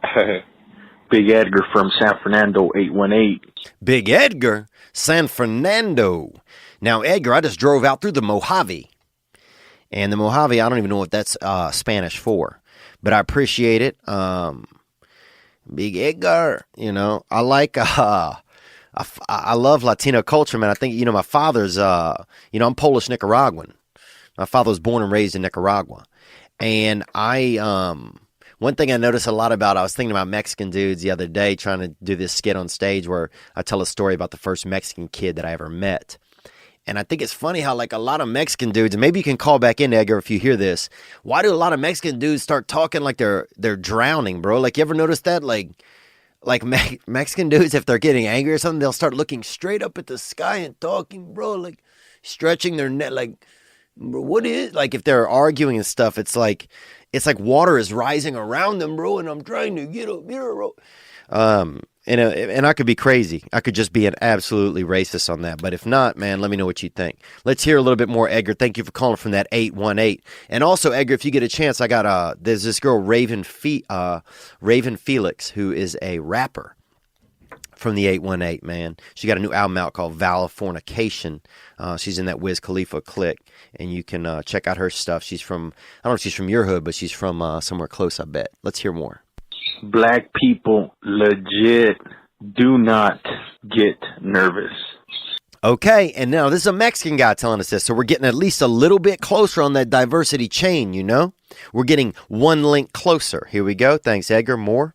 Big Edgar from San Fernando, 818. Big Edgar, San Fernando. Now, Edgar, I just drove out through the Mojave. And the Mojave, I don't even know what that's Spanish for. But I appreciate it. Big Edgar, I like, I love Latino culture, man. I think, my father's, I'm Polish Nicaraguan. My father was born and raised in Nicaragua. And one thing I noticed a lot about, I was thinking about Mexican dudes the other day, trying to do this skit on stage where I tell a story about the first Mexican kid that I ever met. And I think it's funny how, like, a lot of Mexican dudes, and maybe you can call back in, Edgar, if you hear this. Why do a lot of Mexican dudes start talking like they're drowning, bro? Like, you ever notice that? Like Mexican dudes, if they're getting angry or something, they'll start looking straight up at the sky and talking, bro, like stretching their neck, like, bro, what is, like, if they're arguing and stuff, it's like water is rising around them, bro, and I'm trying to get up here, bro. And I could be crazy. I could just be an absolutely racist on that. But if not, man, let me know what you think. Let's hear a little bit more, Edgar. Thank you for calling from that 818. And also, Edgar, if you get a chance, I got there's this girl, Raven Felix, who is a rapper from the 818, man. She got a new album out called Californication. She's in that Wiz Khalifa clique, and you can check out her stuff. She's from, I don't know if she's from your hood, but she's from somewhere close, I bet. Let's hear more. Black people legit do not get nervous. Okay, and now this is a Mexican guy telling us this, so we're getting at least a little bit closer on that diversity chain, you know? We're getting one link closer. Here we go. Thanks, Edgar. More?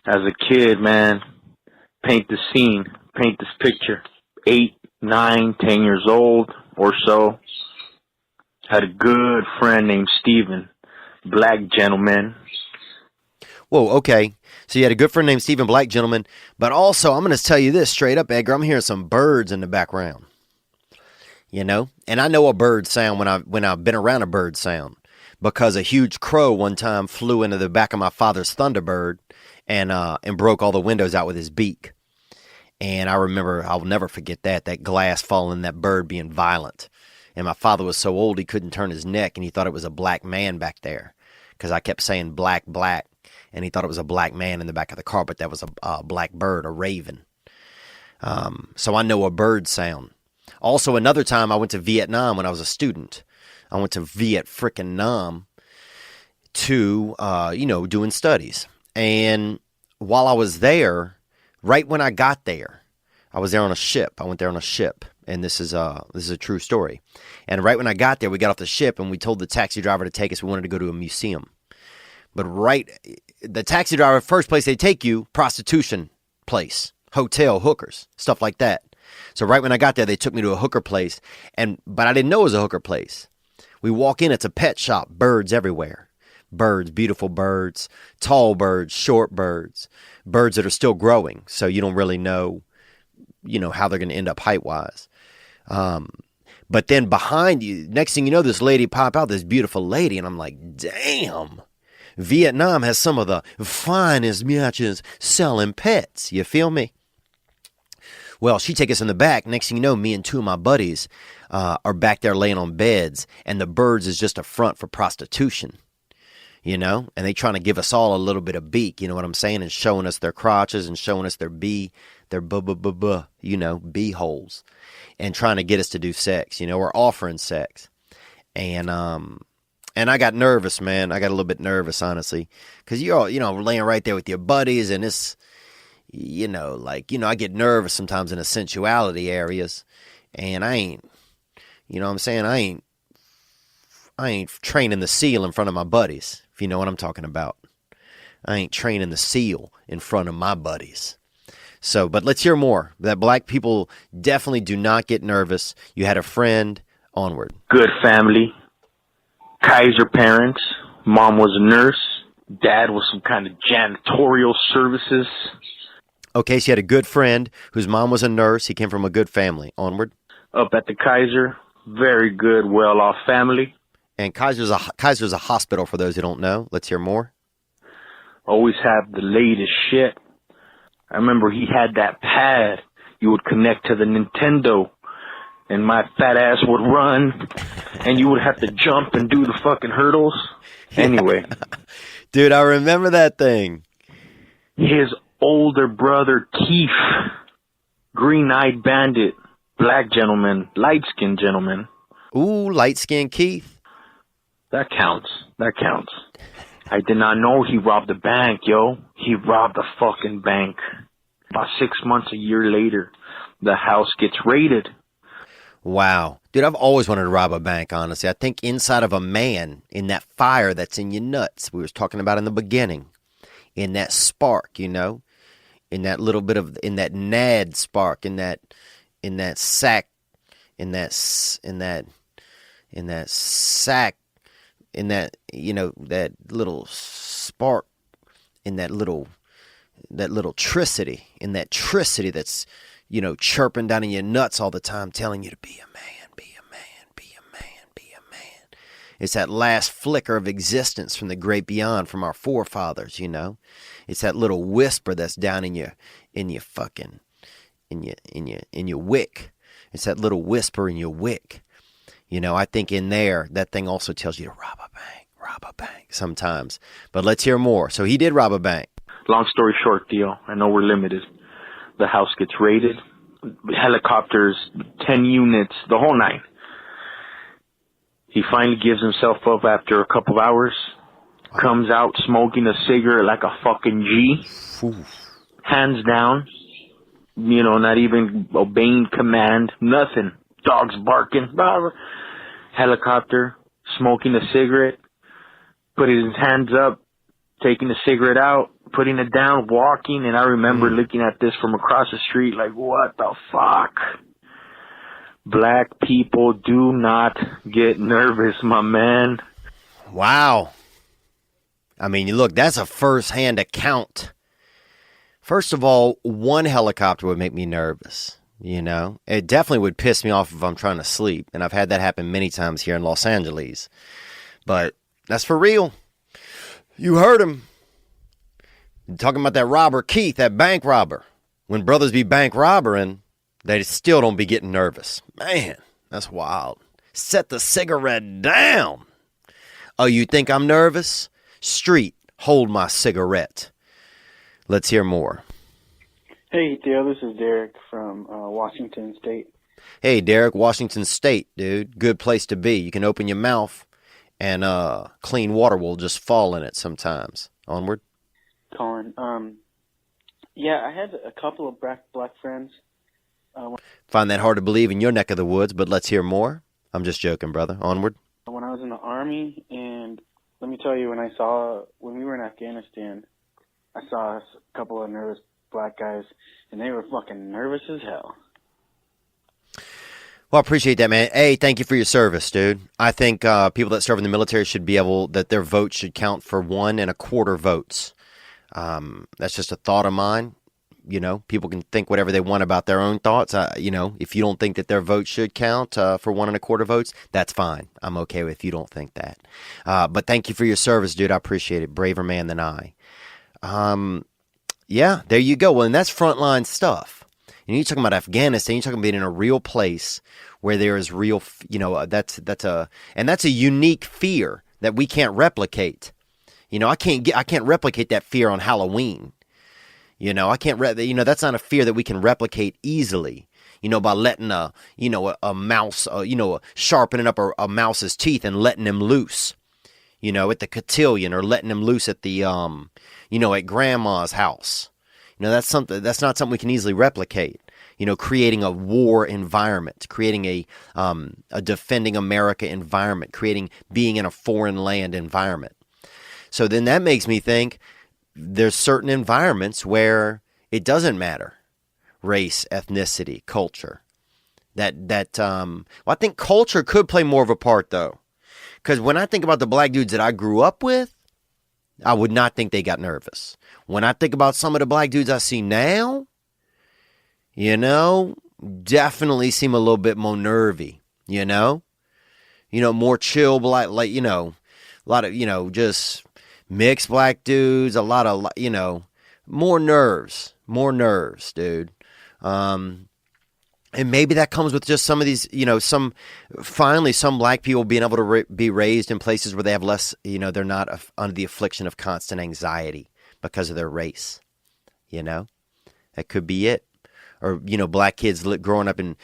As a kid, man, paint the scene, paint this picture. 8, 9, 10 years old or so. Had a good friend named Steven, black gentleman. Whoa, okay. So you had a good friend named Stephen, black gentleman, but also I'm going to tell you this straight up, Edgar. I'm hearing some birds in the background, you know, and I know a bird sound when I've been around a bird sound, because a huge crow one time flew into the back of my father's Thunderbird and broke all the windows out with his beak. And I remember, I'll never forget that glass falling, that bird being violent. And my father was so old he couldn't turn his neck, and he thought it was a black man back there because I kept saying black, black. And he thought it was a black man in the back of the car, but that was a black bird, a raven. So I know a bird sound. Also, another time I went to Vietnam when I was a student. I went to Viet-frickin-Nam to, doing studies. And while I was there, right when I got there, I was there on a ship. I went there on a ship. And this is a true story. And right when I got there, we got off the ship and we told the taxi driver to take us. We wanted to go to a museum. But the taxi driver, first place they take you, prostitution place, hotel, hookers, stuff like that. So right when I got there, they took me to a hooker place, but I didn't know it was a hooker place. We walk in, it's a pet shop, birds everywhere. Birds, beautiful birds, tall birds, short birds, birds that are still growing. So you don't really know, how they're going to end up height-wise. But then behind you, next thing you know, this lady pop out, this beautiful lady, and I'm like, damn. Vietnam has some of the finest matches selling pets. You feel me? Well, she take us in the back. Next thing you know, me and two of my buddies are back there laying on beds, and the birds is just a front for prostitution, and they trying to give us all a little bit of beak, you know what I'm saying, and showing us their crotches and showing us their bee holes, and trying to get us to do sex, or offering sex. And I got nervous, man. I got a little bit nervous, honestly, because you're, laying right there with your buddies, and it's, I get nervous sometimes in the sensuality areas, and I ain't, what I'm saying? I ain't training the seal in front of my buddies, if you know what I'm talking about. I ain't training the seal in front of my buddies. So, but let's hear more. That black people definitely do not get nervous. You had a friend. Onward. Good family. Kaiser parents. Mom was a nurse. Dad was some kind of janitorial services. Okay, so you had a good friend whose mom was a nurse. He came from a good family. Onward. Up at the Kaiser. Very good, well-off family. And Kaiser's a hospital for those who don't know. Let's hear more. Always have the latest shit. I remember he had that pad you would connect to the Nintendo, and my fat ass would run, and you would have to jump and do the fucking hurdles. Anyway. Dude, I remember that thing. His older brother, Keith, green-eyed bandit, black gentleman, light-skinned gentleman. Ooh, light-skinned Keith. That counts. That counts. I did not know he robbed a bank, yo. He robbed a fucking bank. About 6 months, a year later, the house gets raided. Wow. Dude, I've always wanted to rob a bank, honestly. I think inside of a man, in that fire that's in your nuts, we was talking about in the beginning, in that spark, in that little bit of, in that nad spark, in that sack, in that sack, in that, that little spark, in that little tricity, in that tricity that's, chirping down in your nuts all the time, telling you to be a man, be a man, be a man, be a man. It's that last flicker of existence from the great beyond, from our forefathers, you know. It's that little whisper that's down in your wick. It's that little whisper in your wick. You know, I think in there, that thing also tells you to rob a bank sometimes. But let's hear more. So he did rob a bank. Long story short, Theo, I know we're limited. The house gets raided, helicopters, 10 units, the whole nine. He finally gives himself up after a couple of hours, comes out smoking a cigarette like a fucking G, hands down, you know, not even obeying command, nothing. Dogs barking, blah, blah. Helicopter, smoking a cigarette, putting his hands up, taking the cigarette out, putting it down, walking, and I remember looking at this from across the street like, what the fuck? Black people do not get nervous, my man. Wow. I mean, look, that's a first-hand account. First of all, one helicopter would make me nervous, you know? It definitely would piss me off if I'm trying to sleep, and I've had that happen many times here in Los Angeles. But that's for real. You heard him. Talking about that robber Keith, that bank robber. When brothers be bank robbering, they still don't be getting nervous. Man, that's wild. Set the cigarette down. Oh, you think I'm nervous? Street, hold my cigarette. Let's hear more. Hey, Theo, this is Derek from Washington State. Hey, Derek, Washington State, dude. Good place to be. You can open your mouth and clean water will just fall in it sometimes. Onward. Colin, yeah, I had a couple of black friends. Find that hard to believe in your neck of the woods, but let's hear more. I'm just joking, brother. Onward. When I was in the Army, and let me tell you, when we were in Afghanistan, I saw a couple of nervous black guys, and they were fucking nervous as hell. Well, I appreciate that, man. Hey, thank you for your service, dude. I think people that serve in the military should be able, that their vote should count for 1 1/4 votes. That's just a thought of mine. You know, people can think whatever they want about their own thoughts. You know, if you don't think that their vote should count for 1 1/4 votes, that's fine. I'm okay with if you don't think that. But thank you for your service, dude. I appreciate it. Braver man than I. Yeah, there you go. Well, and that's frontline stuff. And you're talking about Afghanistan. You're talking about being in a real place where there is real, you know, that's a unique fear that we can't replicate. You know, I can't replicate that fear on Halloween. You know, that's not a fear that we can replicate easily. You know, by letting a mouse, sharpening up a mouse's teeth and letting him loose. You know, at the cotillion, or letting him loose at the, at grandma's house. You know, that's not something we can easily replicate. You know, creating a war environment, creating a defending America environment, being in a foreign land environment. So then that makes me think there's certain environments where it doesn't matter, race, ethnicity, culture. I think culture could play more of a part though, because when I think about the black dudes that I grew up with, I would not think they got nervous. When I think about some of the black dudes I see now, you know, definitely seem a little bit more nervy. You know, more chill, like you know, a lot of just mixed black dudes, a lot of, more nerves, dude. And maybe that comes with just some of these, some black people being able to be raised in places where they have less, they're not under the affliction of constant anxiety because of their race. That could be it. Or, black kids growing up in,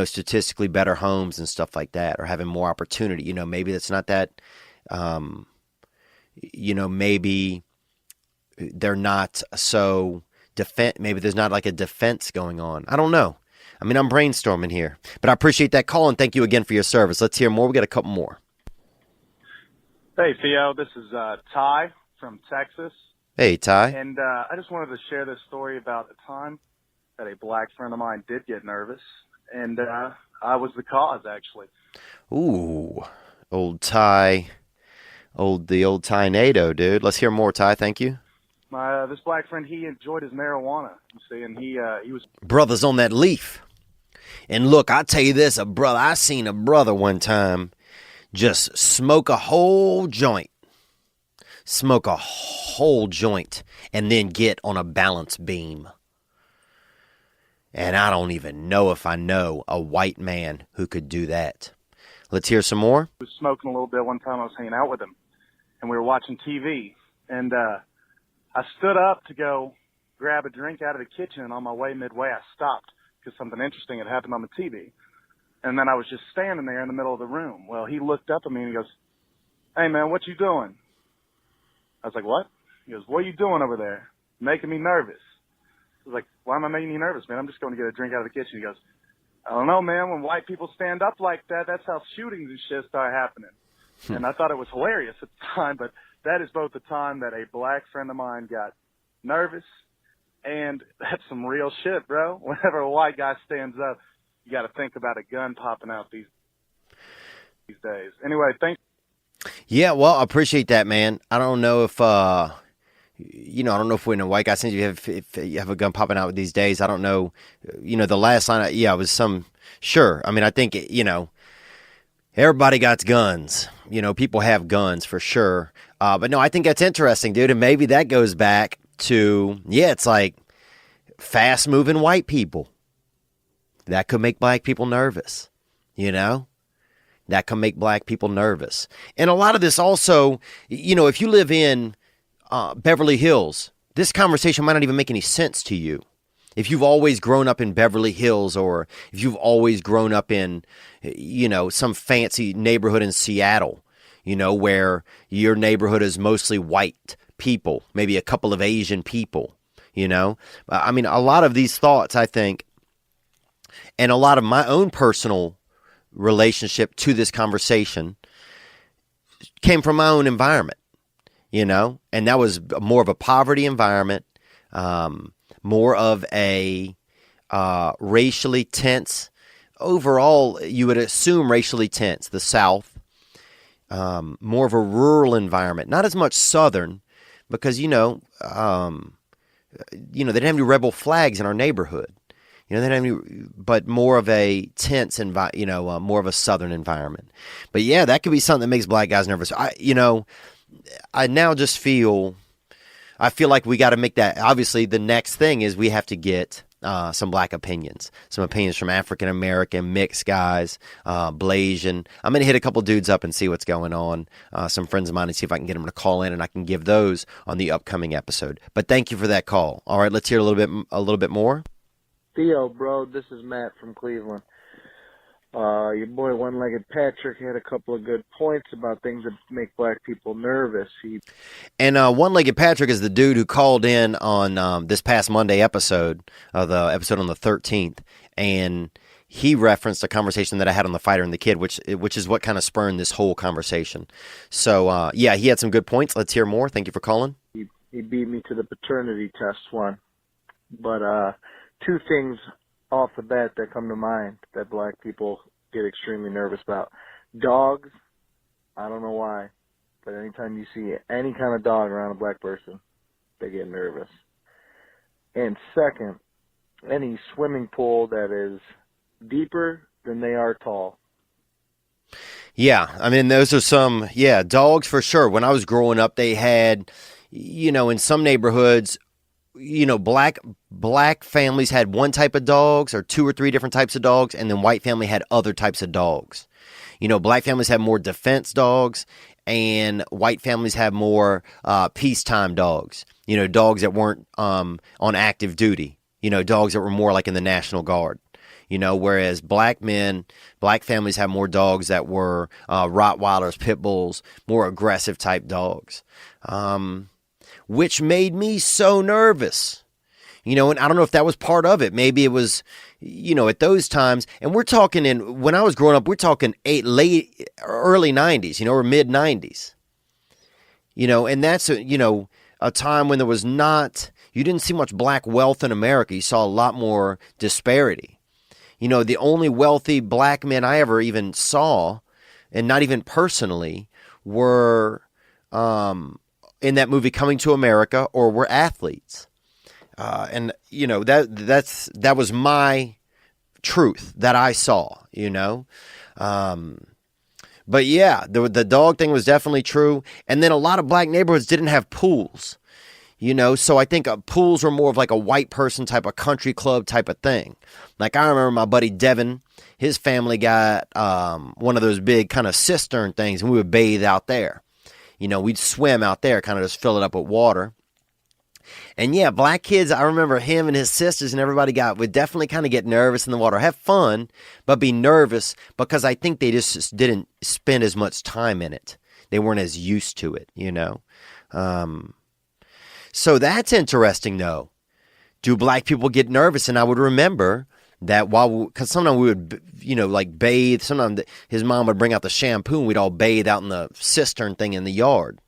statistically better homes and stuff like that, or having more opportunity. Maybe that's not that, maybe they're not so maybe there's not like a defense going on. I don't know. I mean, I'm brainstorming here, but I appreciate that call and thank you again for your service. Let's hear more. We got a couple more. Hey, Theo, this is Ty from Texas. Hey, Ty. And I just wanted to share this story about a time that a black friend of mine did get nervous, and I was the cause, actually. Ooh, old Ty. The old Ty-nado, dude. Let's hear more, Ty. Thank you. This black friend, he enjoyed his marijuana, you see, and he was... Brothers on that leaf. And look, I'll tell you this, I seen a brother one time just smoke a whole joint, and then get on a balance beam. And I don't even know if I know a white man who could do that. Let's hear some more. I was smoking a little bit one time. I was hanging out with him, and we were watching TV. And I stood up to go grab a drink out of the kitchen, and on my way midway, I stopped because something interesting had happened on the TV. And then I was just standing there in the middle of the room. Well, he looked up at me, and he goes, "Hey, man, what you doing?" I was like, "What?" He goes, "What are you doing over there? Making me nervous." I was like, "Why am I making you nervous, man? I'm just going to get a drink out of the kitchen." He goes, "I don't know, man. When white people stand up like that, that's how shootings and shit start happening." And I thought it was hilarious at the time, but that is both the time that a black friend of mine got nervous, and that's some real shit, bro. Whenever a white guy stands up, you got to think about a gun popping out these days. Anyway, thanks. Yeah, well, I appreciate that, man. I don't know if I don't know if when a white guy sends you, if you have a gun popping out these days, I don't know. The last line, it was some, sure. I mean, I think, everybody got guns. People have guns for sure. But no, I think that's interesting, dude. And maybe that goes back to, it's like fast moving white people. That could make black people nervous, That can make black people nervous. And a lot of this also, if you live in Beverly Hills, this conversation might not even make any sense to you. If you've always grown up in Beverly Hills, or if you've always grown up in, some fancy neighborhood in Seattle, where your neighborhood is mostly white people, maybe a couple of Asian people, I mean, a lot of these thoughts, I think, and a lot of my own personal relationship to this conversation came from my own environment. And that was more of a poverty environment, more of a racially tense. Overall, you would assume racially tense. The South, more of a rural environment, not as much Southern, because they didn't have any rebel flags in our neighborhood. They didn't have any, but more of a tense more of a Southern environment. But yeah, that could be something that makes black guys nervous. I now just feel like we got to make that. Obviously, the next thing is we have to get some black opinions, some opinions from African American, mixed guys, Blasian. I'm going to hit a couple dudes up and see what's going on. Some friends of mine, and see if I can get them to call in, and I can give those on the upcoming episode. But thank you for that call. All right, let's hear a little bit more. Theo, bro, this is Matt from Cleveland. Your boy One-Legged Patrick had a couple of good points about things that make black people nervous. And One-Legged Patrick is the dude who called in on this past Monday episode, the episode on the 13th, and he referenced a conversation that I had on The Fighter and the Kid, which is what kind of spurned this whole conversation. So, he had some good points. Let's hear more. Thank you for calling. He beat me to the paternity test one. But two things off the bat that come to mind that black people get extremely nervous about. Dogs, I don't know why, but anytime you see any kind of dog around a black person, they get nervous. And second, any swimming pool that is deeper than they are tall. Yeah, I mean, those are some, dogs for sure. When I was growing up, they had, in some neighborhoods, black families had one type of dogs or two or three different types of dogs, and then white family had other types of dogs. Black families had more defense dogs, and white families had more peacetime dogs. Dogs that weren't on active duty. Dogs that were more like in the National Guard. Whereas black families have more dogs that were Rottweilers, Pit Bulls, more aggressive type dogs. Which made me so nervous, and I don't know if that was part of it. Maybe it was, at those times, and we're talking when I was growing up, we're talking early 90s, or mid 90s, and that's, a time when there was you didn't see much black wealth in America. You saw a lot more disparity. The only wealthy black men I ever even saw, and not even personally, were, in that movie Coming to America, or were athletes. And that was my truth that I saw, But yeah, the dog thing was definitely true. And then a lot of black neighborhoods didn't have pools, so I think pools were more of like a white person type of country club type of thing. Like I remember my buddy Devin, his family got one of those big kind of cistern things, and we would bathe out there. We'd swim out there, kind of just fill it up with water. And yeah, black kids, I remember him and his sisters and everybody would definitely kind of get nervous in the water. Have fun, but be nervous because I think they just didn't spend as much time in it. They weren't as used to it, So that's interesting, though. Do black people get nervous? And I would remember that because sometimes we would, like bathe. Sometimes his mom would bring out the shampoo and we'd all bathe out in the cistern thing in the yard.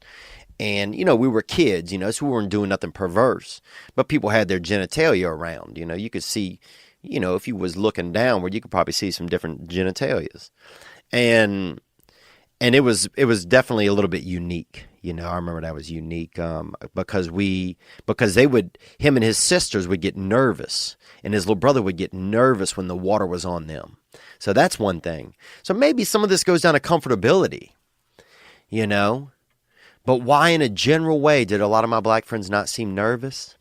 And, we were kids, so we weren't doing nothing perverse. But people had their genitalia around, you could see, if you was looking downward, you could probably see some different genitalias. And it was definitely a little bit unique. I remember that was unique because him and his sisters would get nervous, and his little brother would get nervous when the water was on them. So that's one thing. So maybe some of this goes down to comfortability, But why in a general way did a lot of my black friends not seem nervous?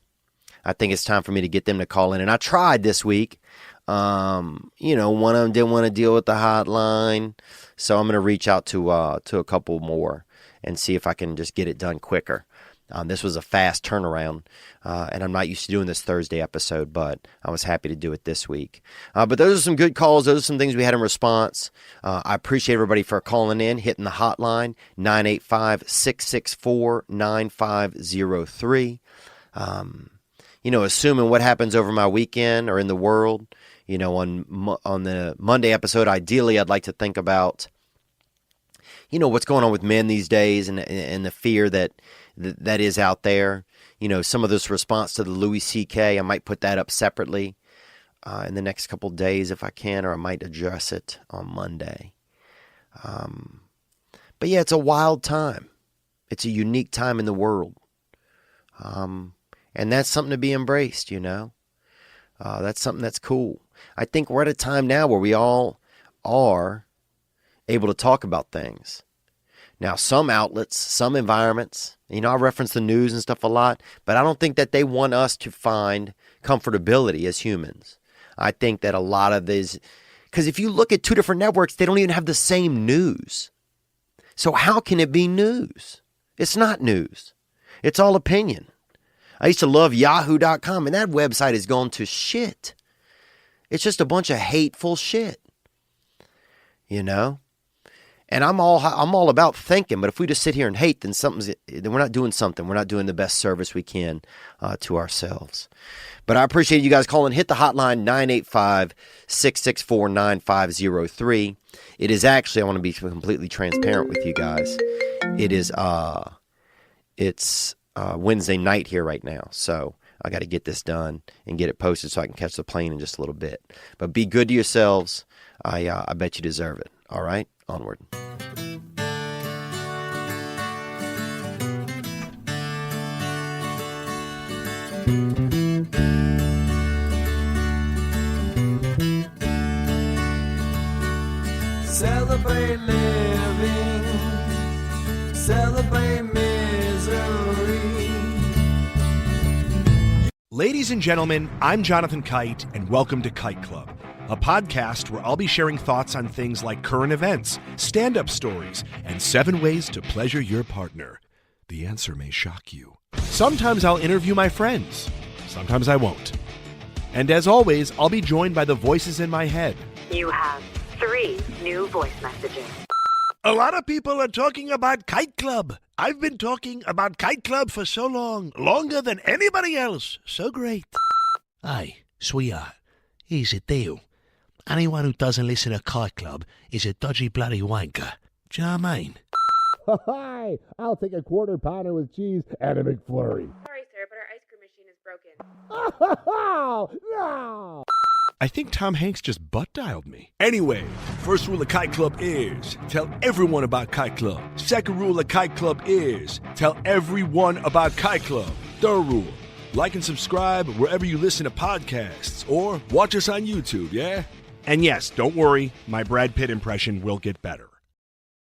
I think it's time for me to get them to call in. And I tried this week. One of them didn't want to deal with the hotline. So I'm going to reach out to a couple more and see if I can just get it done quicker. This was a fast turnaround, and I'm not used to doing this Thursday episode, but I was happy to do it this week. But those are some good calls. Those are some things we had in response. I appreciate everybody for calling in, hitting the hotline, 985-664-9503. Assuming what happens over my weekend or in the world, on the Monday episode, ideally I'd like to think about, what's going on with men these days and the fear that is out there. Some of this response to the Louis C.K., I might put that up separately in the next couple days if I can, or I might address it on Monday. But yeah, it's a wild time. It's a unique time in the world. And that's something to be embraced, That's something that's cool. I think we're at a time now where we all are able to talk about things. Now, some outlets, some environments, I reference the news and stuff a lot, but I don't think that they want us to find comfortability as humans. I think that a lot of these, because if you look at two different networks, they don't even have the same news. So how can it be news? It's not news. It's all opinion. I used to love yahoo.com, and that website has gone to shit. It's just a bunch of hateful shit, And I'm all about thinking, but if we just sit here and hate, then we're not doing something. We're not doing the best service we can to ourselves. But I appreciate you guys calling. Hit the hotline, 985-664-9503. It is actually, I want to be completely transparent with you guys. It is, it's Wednesday night here right now, so I got to get this done and get it posted so I can catch the plane in just a little bit. But be good to yourselves. I bet you deserve it. All right, onward. Celebrate living, celebrate misery. Ladies and gentlemen, I'm Jonathan Kite, and welcome to Kite Club, a podcast where I'll be sharing thoughts on things like current events, stand-up stories, and 7 ways to pleasure your partner. The answer may shock you. Sometimes I'll interview my friends. Sometimes I won't. And as always, I'll be joined by the voices in my head. You have 3 new voice messages. A lot of people are talking about Kite Club. I've been talking about Kite Club for so long, longer than anybody else. So great. Hey, sweetheart, here's a deal. Anyone who doesn't listen to Kite Club is a dodgy bloody wanker. Do you know what I mean? Hi, I'll take a quarter pounder with cheese and a McFlurry. Sorry, sir, but our ice cream machine is broken. No! I think Tom Hanks just butt-dialed me. Anyway, first rule of Kite Club is tell everyone about Kite Club. Second rule of Kite Club is tell everyone about Kite Club. Third rule, like and subscribe wherever you listen to podcasts or watch us on YouTube, yeah? And yes, don't worry, my Brad Pitt impression will get better.